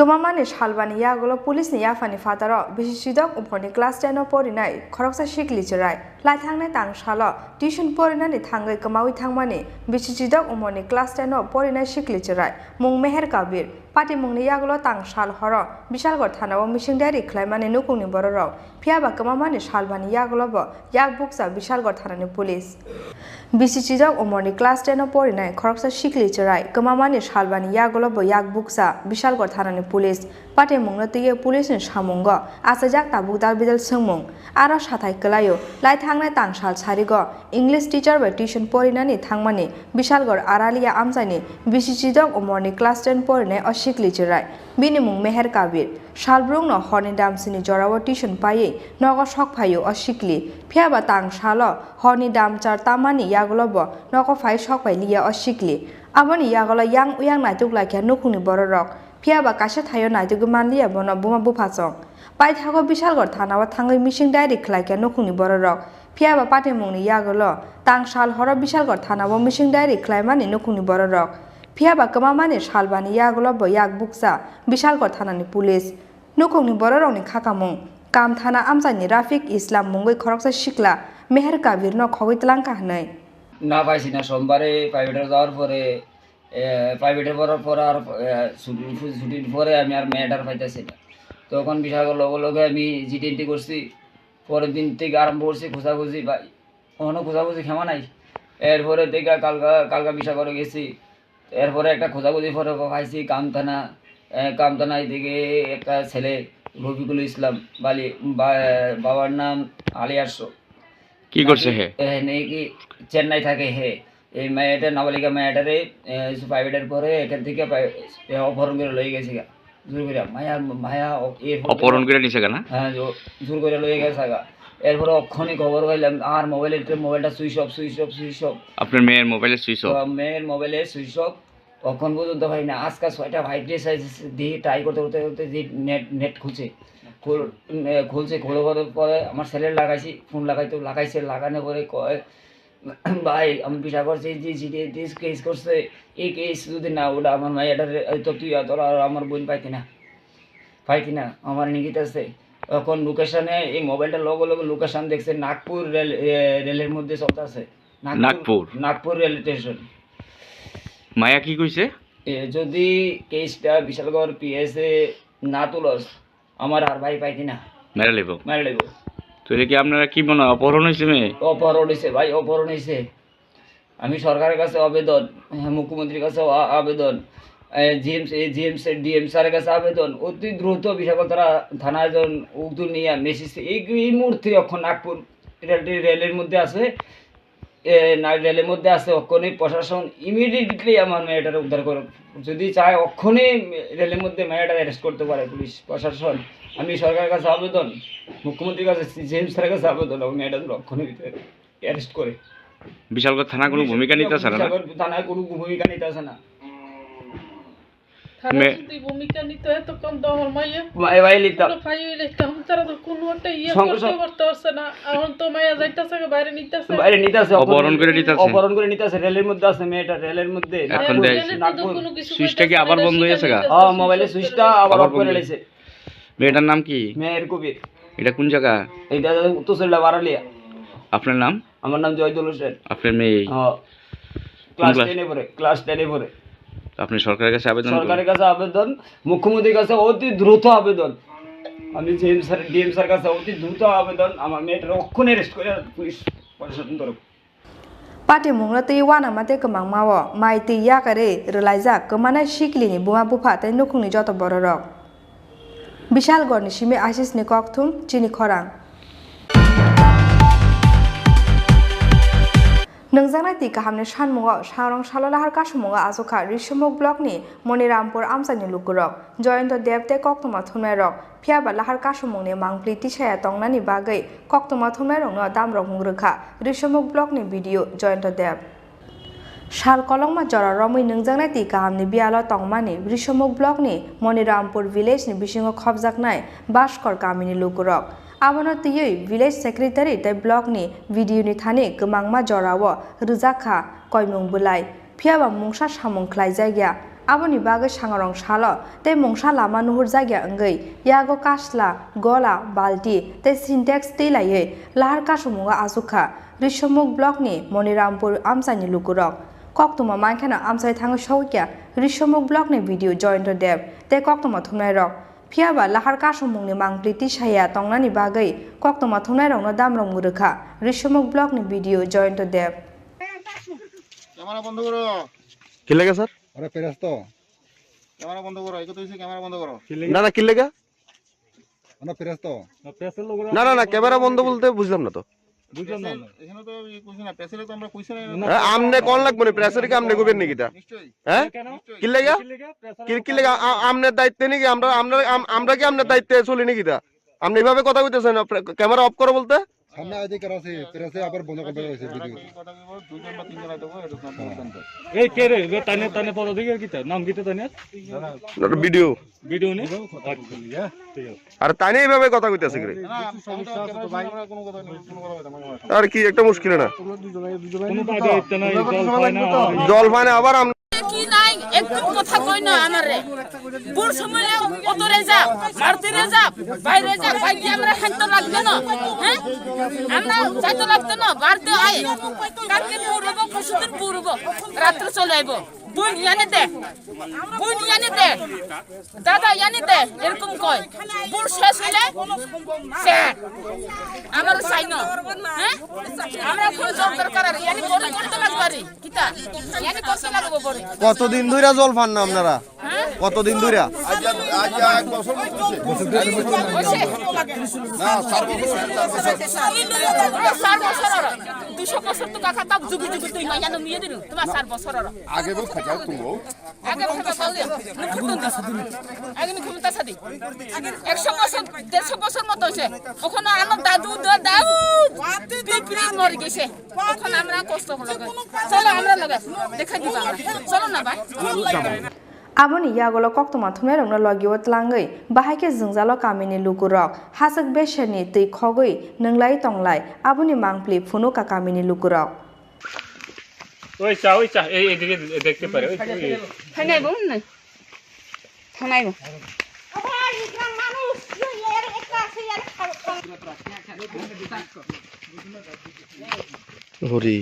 Kemamani Shalbani Yagolo Police ni Yafani Fataro, Bishidok upon the class 10 porinai, Koroksa Shikli Cherai, Lighthang Tang Shala, Tishun Porinani Tangai Kamawi Tangmani, Bishidok umoni class 10 porinai Shikli Cherai, Mung Meher Kabir, Pati Mungni Yagolo Tang Shal Horo, Bishal Gotana, Mission Daddy Climani Nukuni Bororo, Piaba Kemamani Shalbani Yagolobo, Yag Buksa, Bishal Gotana Police. Bishidok umoni class 10 porinai, Koroksa Shikli Cherai, Kemamani Shalbani Yagolobo, Yag Buksa, Bishal Gotana Police, Pate Mungnatia Police in Shamungo, Asajak Tabudal Bidal Sumung, Ara Shatai Kalayo, Light Hangna Tang Shal Sarigo, English teacher by Tishan Porinani Tangmani, Bishalgor Aralia Amsani, Bishidok umoni class 10 porine or Shikli Cherai, Binimung Meher Kabir, Salbrumni Horni Damsini Jorawa Tishan Paye, Nogo Shok Payo or Shikli, Piaba Tang Shalo, Horni Dam Char Tamani Yagolobo, Nogo Fai Shok by Lia or Shikli, Amani Yagola Yang Uyang Natuk like a Nukuni Borok. Piaba Kasha Tayo Night to Gumandia Bona Buma Bupasong. By Tago Bishalgor Tanawa Tango Mission Direct like a Nukuni Borok. Piaba Patemuni Yagolo, Tang Shal Hora Bishalgor Tanawa Mission Direct Climani Nukuni Borok. Piaba Kamamani Shalbani Yagolo Boyag Buksa, Bishalgor Tanani Police. Nukuni Boroni Kakamung, Kam Tana Amsani Rafik Islam Mungi Koroksa Shikla, Meher Kabir no Kowitlanka Nay. Navasina Sombare, 5 hours for a প্রাইভেটের পর আর ছুটির পরে আমি আর মেয়েটার পাইতেছি না। তখন বিষয় লগে আমি জিটিএনটি করছি, পরের দিন থেকে আরম্ভ করছি খোঁজাখুঁজি, ভাই কখনো খোঁজাখুঁজি ক্ষমা নাই। এরপরে থেকে কালকা বিষয় করে গেছি, এরপরে একটা খোঁজাখুঁজি পরে পাইছি কামতানায় থেকে একটা ছেলে রফিকুল ইসলাম বালি, বাবার নাম আলিয়াস। কি করছে হে? নাকি চেন্নাই থাকে হে। এই মেয়েটা নাবালিকা মেয়েটারে প্রাইভেটের পরে এখান থেকে অপহরণ করে লয়ে গেছে, জোর করে মায়া অপহরণ করে নিছে কেন? হ্যাঁ, জোর করে লয়ে গেছে। এরপরে অক্ষণই খবর পাইলাম আর মোবাইলটা সুইচ অফ। আপনার মেয়ের মোবাইলে সুইচ অফ? মেয়ের মোবাইলে সুইচ অফ, অক্ষণ পর্যন্ত পাই না। আজকে 6টা ভাইট্রেস দিয়ে ট্রাই করতে নেট খুলছে, খোলার পরে আমার ছেলের লাগাইছি, ফোন লাগাইছে, লাগানোর পরে কয় ভাই আমি বিষয় করছি যে কেস করছে, এই কেস যদি না ওটা আমার মেয়েটার তো তুই তোরা আমার বোন পাইতি না আমার নিকিত আছে। এখন লোকেশনে এই মোবাইলটা লগে লোকেশন দেখছে নাগপুর রেলের মধ্যে চলতে আছে, নাগপুর রেল স্টেশন। মায়া কি কইছে? যদি কেসটা বিশালগড় পিএসএ না তুলস আমার আর ভাই পাইতি না, মেরে লেব। তো কি আপনারা কি মনে হয় অপহরণ হয়েছে? অপহরণ হয়েছে ভাই, অপহরণ হয়েছে। আমি সরকারের কাছে আবেদন, মুখ্যমন্ত্রীর কাছে আবেদন, ডিএম স্যারের কাছে আবেদন, অতি দ্রুত বিশাখাতলা থানায় উদ্যোগ নিয়ে মেসেজ। এই মুহূর্তে এখন নাগপুর রেলের মধ্যে আছে, অক্ষণই প্রশাসন ইমিডিয়েটলি আমার মেয়েটার উদ্ধার করে, যদি চায় অক্ষণই রেলের মধ্যে মেয়েটার অ্যারেস্ট করতে পারে পুলিশ প্রশাসন। আমি সরকারের কাছে আবেদন, মুখ্যমন্ত্রীর কাছে, জেমস স্যারের কাছে আবেদন, মেয়েটার অক্ষণই অ্যারেস্ট করে। বিশালগড় থানা কোনো ভূমিকা নিতেছে না? থানায় কোনো ভূমিকা নিতেছে না। তারা যদি ভূমিকা নিত এতক্ষণ দহল মাইয়া ভাই লিখতাম ভাই লিখতাম তারা তো কোনো একটা ইয়ে করতে পারছে না এখন তো মাইয়া যাইতাছে বাইরে নিতেছে অপহরণ করে নিতেছে রেলের মধ্যে আছে মেয়েটা রেলের মধ্যে এখন সুইচটা কি আবার বন্ধ হয়েছে গা মোবাইলের সুইচটা আবার অফ করে লেছে মেয়েটার নাম কি মেয়ের কবির এটা কোন জায়গা এটা উত্তরসল্লা বারালিয়া আপনার নাম আমার নাম জয়দুল হোসেন আপনার মেয়ে ক্লাস 10 পড়ে আপনি সরকারের কাছে আবেদন মুখ্যমন্ত্রীর কাছে অতি দ্রুত আবেদন আমি ডিএম স্যার কাছে অতি দ্রুত আবেদন আমার মেয়েটার অক্ষণে অ্যারেস্ট করে পুলিশ প্রশাসন তরফ पार्टी मुंगला तई वाना माते कमांग मावो माइ तई या करे रलाइजा कमाना शिकलिनि बुमा बुफा तई नुखुंनि जत बररक विशालगढ़नि सिमे आशिसनि कक्थुम चिनि खरां नोंजांनाय ति गाहामनि सानमुङाव सारं साललाहार कासुमुङा आजखा रिसमुक ब्लकनि मनिरामपुर आमसानि लुकुरक जयन्त देवते कक्तमा थुनमायरक फियाबा लाहार कासुमुंनि मांप्लि तिसाया तंनानि बागै कक्तमा थुनमायरकनो दामरक मुंग्रोखा रिसमुक ब्लकनि भिडिअ जयन्त देव साल कलंगमा जरा रमै नोंजांनाय ति गाहामनि बियालो तंमानि रिसमुक ब्लकनि मनिरामपुर भिलेजनि बिसिङाव खबजाकनाय बास्कर गामिनि लुकुरक आबनो तियै विलेज सेक्रेटारि तै ब्लकनि भिडिअनि थाने गोमांमा जरावो रोजाखा कयमुं बुलाय फियाबा मुंसा सामुं ख्लाय जायगा आबोनि बागै सांगरं सालो तै मुंसा लामा नुहुर जायगा अंगै यागो कासला गला बाल्टी तै सिन्टेक्स तैलायै लाहार कासुमुङा आजुखा रिसमुक ब्लकनि मनिरामपुर आमसानि लुकुरक कक्तमा मानखाना आमसाय थाङो सौक्या रिसमुक ब्लकनि भिडिअ जयन्त देव तै कक्तमा थुमनायरक फियाबा लाहार कासुमुंनि मांप्लि तिसाया तंनानि बागै कक्तमा थुमनायरकनो दामरं मुरोखा रिसमुक ब्लकनि भिडिअ जयन्त देव ক্যামেরা বন্ধ করো কি লাগে স্যার আরে পেরাস তো ক্যামেরা বন্ধ করো এই তো ক্যামেরা বন্ধ করো না না কি লাগে না পেরাস তো না না না ক্যামেরা বন্ধ বলতে বুঝলাম না তো বুঝলাম না এখানে তো কইছি না প্রেসারে তো আমরা কইছি না আমনে কোন লাগবে না প্রেসারে কি আমনে কইবেন নাকি তা হ্যাঁ কি লাগে কি লাগে আমনের দায়িত্ব নাকি আমরা কি আমনের দায়িত্বে চলি নাকি তা আপনি এভাবে কথা কইতেছেন ক্যামেরা অফ করো বলতে সামনে আইতে করাছে প্রেসে আবার বন্ধ করতে হইছে ভিডিও কথা কইবো দুইজন বা তিনজন আইতো এটা না এই কে রে তানে তানে পড়ো দিকে কিতা নাম কিতা তানে ভিডিও ভিডিও নে আর তানে এইভাবে কথা কইতেছে কি না সমস্যা ভাই আমরা কোনো কথা আর কি একটা মুশকিল না কোনো দায়িত্ব নাই জল পায় না আবার কি নাই একদম কথা কই না আমারে বুড় সময় অতরে যা মারতে যা বাইরে যা বাইরে আমরা খাইতে লাগবে না হ্যাঁ আমরা যাইতে লাগবে না বাড়তে আয় কালকে পুরব পরশুদিন পুরব রাত্রে চলে আইব বুন ইয়ানে দে দাদা ইয়ানে দে এরকম কয় বুড় শেষ হইলে সে আমার চাই না হ্যাঁ আমরা কোন জব দরকার আর ইয়ানে বড় করতে লাগবারি কিতা ইয়ানে করতে লাগবো বড় কতদিন ধরে জল পান না আপনারা কতদিন ধরে আজ এক বছর হইছে না 4 বছর 200 বছর তো কাকা তাক যুগ যুগ তুই না জানো মিয়ে দিন তোমার 4 বছর আগে তো খাজা তুমো আগে খাজা তাহলে আগে নি ক্ষমতা সাদি 100 বছর 150 বছর মত হইছে ওখানে আমার দাদু পিপড়ি মরে গেছে ওখানে আমরা কষ্ট হলো চলো আমরা লাগা দেখাই দিবা চলো না ভাই आबोनि यागोलो कक्तमा थुमनायरकनो लगियो तलांगै बाहायके जोंजालो कामिनि लुकुरक हासक बेसेनि तै खगै नोंलाय तंलाय आबोनि मांप्लि फुनुका कामिनि लुकुरक ওই চা এই এদিকে দেখতে পারে ওই থানাইবো না থানাইবো হরি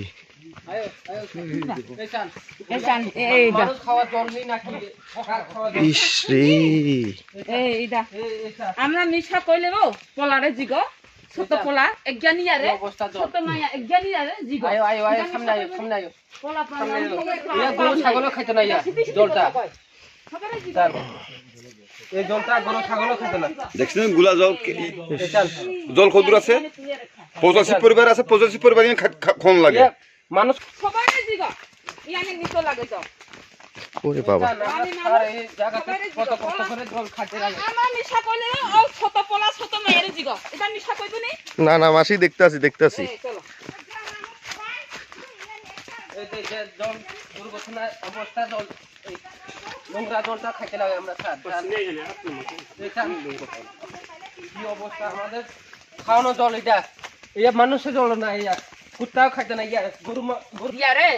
আমরা মিশা কইলে গো পলারে জিগ ছোট পোলা একজ্ঞানিয়ারে ছোট মায়া একজ্ঞানিয়ারে জিগ আয়ো সামনে আয়ো পোলা ইয়া গরু ছাগল খাইতে না ইয়া জলটা এই জলটা গরু ছাগল খাইতে না দেখছেন গুলা জল কত দূর আছে 85 পরিবার আছে 85 পরিবার খন লাগে মানুষ সবাই জিগ ইয়ানে নিতো লাগে যাও ওরে বাবা আর এই জায়গাতে কত কষ্ট করে জল খাইতে লাগে আমার মিশা কইলে ও ছোট পোলা ছোট মায়েরে জিগ এটা মিশা কইবো না না মাসি দেখতে আছি চলো এই যে জল দুর্ঘটনা অবস্থা জল নোংরা জলটা খাইতে লাগে আমরা স্যার কি অবস্থা আমাদের খাওয়ানো জল এটা এই মানুষের জল না ইয়া কুত্তাও খাইতে না ইয়া গরু ইয়ারে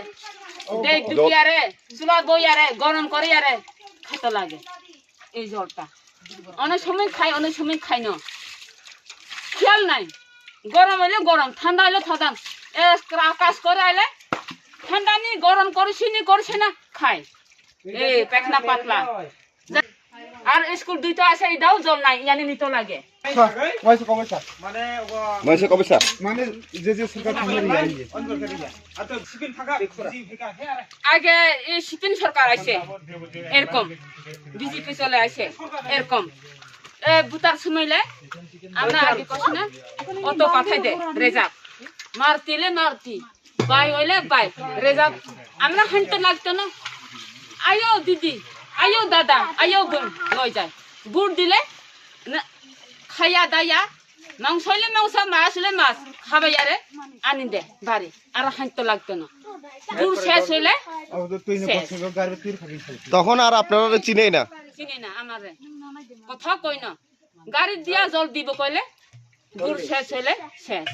দেখ তুই ইয়ারে চুলা বই ইয়ারে গরম করে ইয়ারে খাইতে লাগে এই জলটা অনেক সময় খাই অনেক সময় খাই না খেয়াল নাই গরম হইলে গরম ঠান্ডা হইলে ঠান্ডা আকাশ করে আইলে ঠান্ডা নি গরম করছি না খাই এই পেখনা পাতলা আর স্কুল দুইটা আছে এটাও জল নাই ইয়ানি নিতে লাগে আগে এই সিপিন সরকার আছে এরকম বিজেপি চলে আছে এরকম বুতার সময়লে আমরা আগে কছি না অত পাঠাই দে রেজাব মারতিলে মারতি বাই হইলে বাই রেজাব আমরা হাঁটতে লাগতো না আয়ো দিদি আয়ো দাদা আয়ো বোন লই যায় বুট দিলে খাইয়া দাইয়া মাংস হইলে মাংস মাছ হইলে মাছ খাবে ইয়ারে আনি দে বাড়ি আর হাঁটতে লাগতো না বুট শেষ হইলে তখন আর আপনারা চিনেই না আমারে কথা কই না গাড়ি দিয়া জল দিব কইলে বুট শেষ হইলে শেষ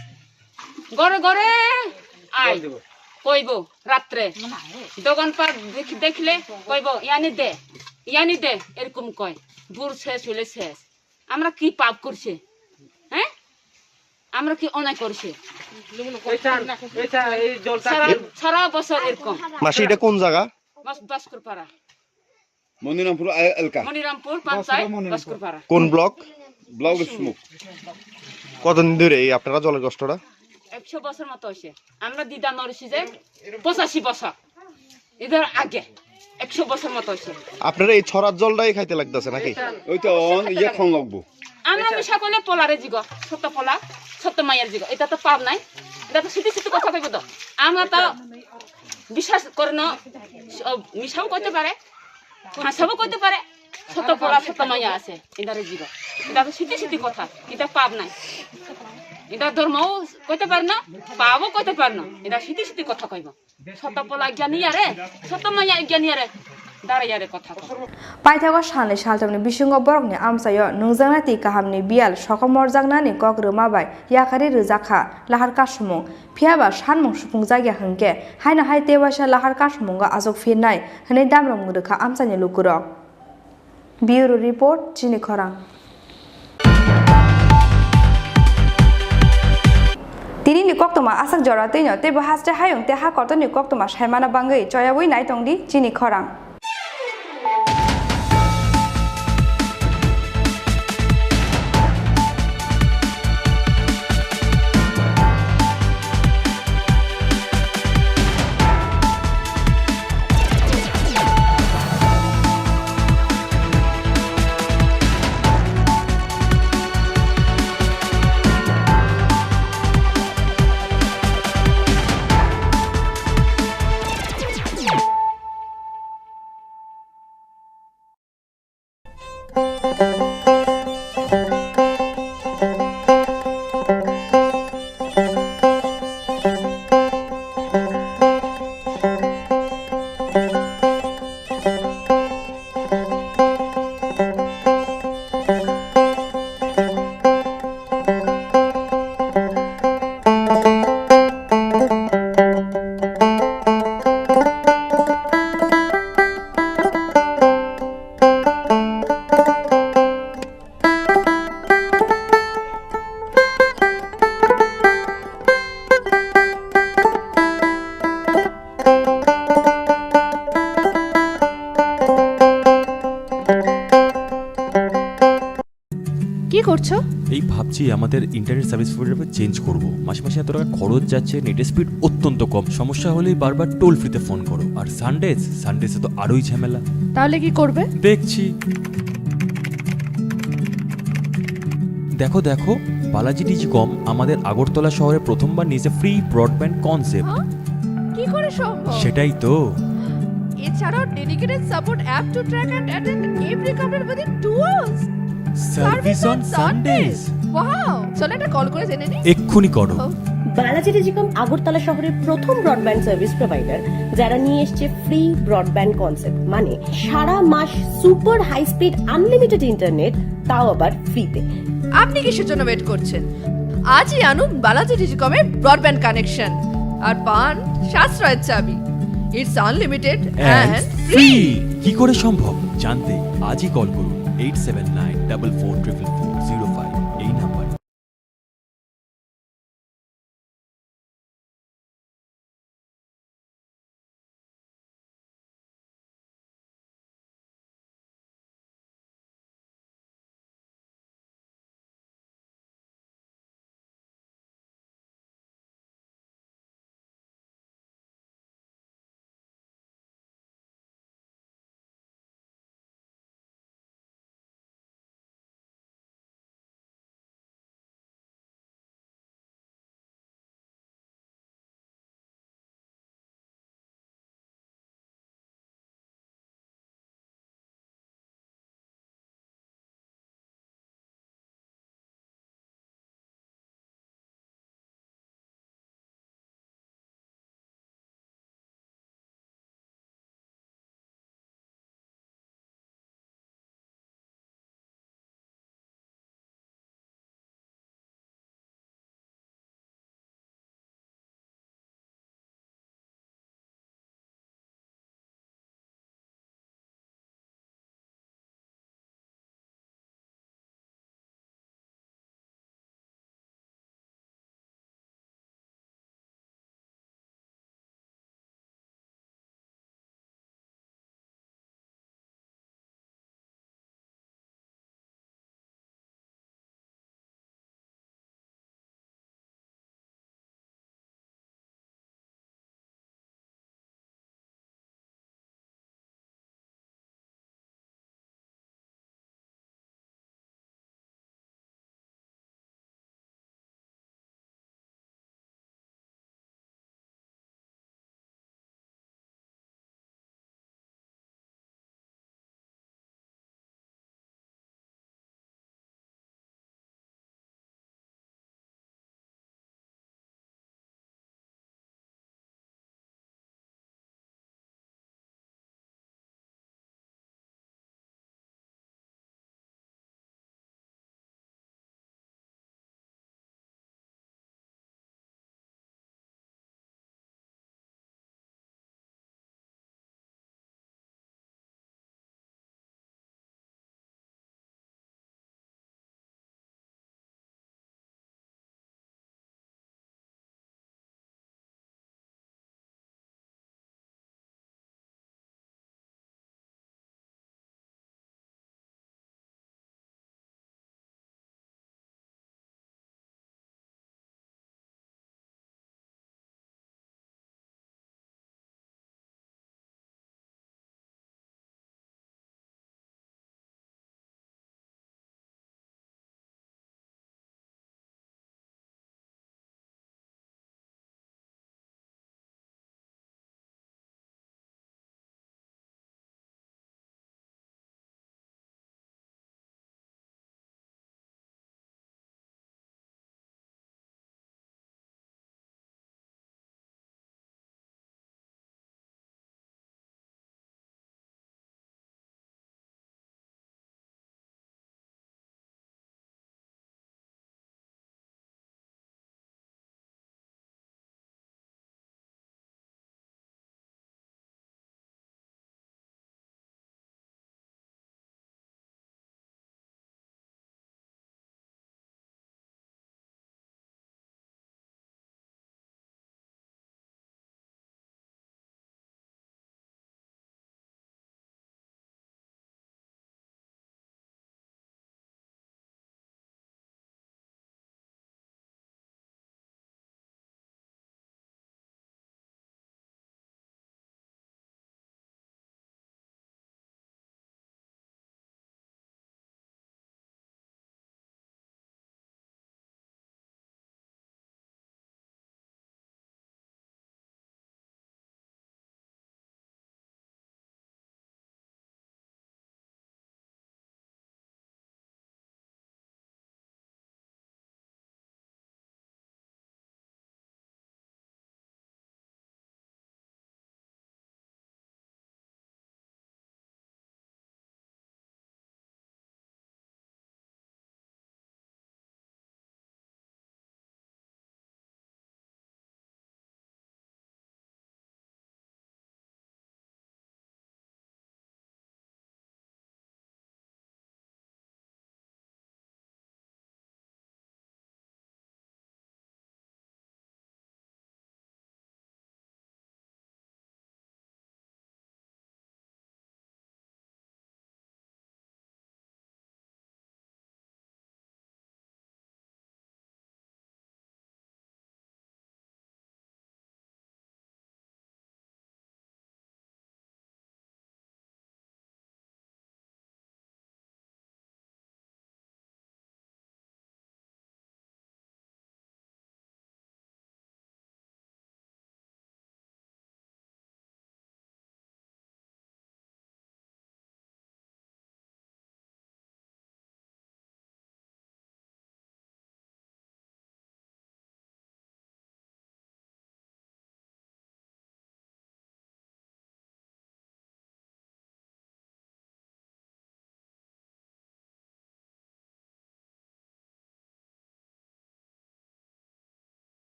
ঘরে ঘরে আয় কইব রাত্রে দোকান পাট দেখলে কইব ইয়ানি দে এরকম কয় বুড় শেষ হইলে শেষ আমরা কি পাপ করছে হ্যাঁ আমরা কি অন্যায় করছে সারা বছর এরকম মাসি এটা কোন জায়গা বাসকুরপাড়া মনিরামপুর পঞ্চায়েত বাসকুরপাড়া কোন ব্লক স্মুক কতদিন ধরে এই আপনারা জলের কষ্টটা 100 বছর মতো হয়েছে আমরা দিদা নরেছি যে 85 বছর এদের আগে 100 বছর মতো হয়েছে আপনারা এই ছড়ার জলটাই খাইতে লাগতেছে নাকি ওই তো ইয়ে খান লাগবো আমরা মিশা করলে পোলারে জিগ ছোট পোলা ছোট মায়ের জিগ এটা তো পাব নাই এটা তো সিটি সিটি কথা কইব তো আমরা তো বিশ্বাস করে না মিশাও করতে পারে হাসাবও করতে পারে ছোট পোলা ছোট মাইয়া আছে এটারে জিগ এটা তো সিটি সিটি কথা এটা পাব নাই এটা ধর্মও কইতে পার না পাবও কইতে পার না এটা সিটি সিটি কথা কইব ছোট পোলা জ্ঞানী আরে ছোট মাইয়া জ্ঞানী আরে দাঁড়াইয়ারে কথা পাইথাগো সাनै सालथामनि बिसुङाव बरकनि आमसायो नोंजांना ति काहामनि बियाल सकमरजांनानि गग्रोमाबाय याखारि रोजाखा लाहार कासुमुं फियाबा सानमुं सुफुं जायगा हंके हायना हाय तेवासा लाहार कासुमुंगा आजक फिरनाय हनै दामरं रोखा आमसानि लुकुरक ब्युरो रिपोर्ट चिनी खरां Tini ni koktoma asak jorate nyo te bahaste hayong te ha korto ni koktoma shaimana bangai choyabui nai tongdi Chini Khorang কি করছো? এই ভাবছি আমাদের ইন্টারনেট সার্ভিস প্রোভাইডার চেঞ্জ করব। মাসে মাসে এত টাকা খরচ যাচ্ছে, নেট স্পিড অত্যন্ত কম, সমস্যা হলেই বারবার টোল ফ্রিতে ফোন করো। আর সানডেসে তো আরোই ঝামেলা। তাহলে কি করবে? দেখছি। দেখো দেখো, বালাজি ডিজিকম আমাদের আগরতলা শহরে প্রথমবার নিয়েছে ফ্রি ব্রডব্যান্ড কনসেপ্ট। কি করে সম্ভব? সেটাই তো। এছাড়াও dedicated support app to track and attend every couple within 2 hours. Service on Sundays. Wow, চলো একটা কল করে জেনে নিই। এক্ষুনি করো। বালাজি টেলিকম আগরতলা শহরের প্রথম ব্রডব্যান্ড সার্ভিস প্রোভাইডার, যারা নিয়ে এসছে ফ্রি ব্রডব্যান্ড কনসেপ্ট, মানে সারা মাস super high speed unlimited internet, তাও আবার ফ্রিতে। আপনি কিসের জন্য ওয়েট করছেন? আজই আনুন বালাজি টেলিকমের ব্রডব্যান্ড কানেকশন আর পান সাশ্রয়ের চাবি। It's unlimited and free. কি করে সম্ভব জানতে আজই কল করুন 8794440405 এই number.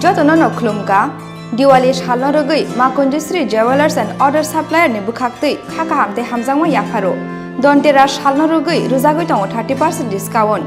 Jotono no Klumka, Diwali Shalno Rogui, Makundisri Jewelers and Other Supplier ni Bukakti, Kaka Hamte Hamzangwa Yafaro, Dontera Shalno Rogui, Ruzagui 30% discount.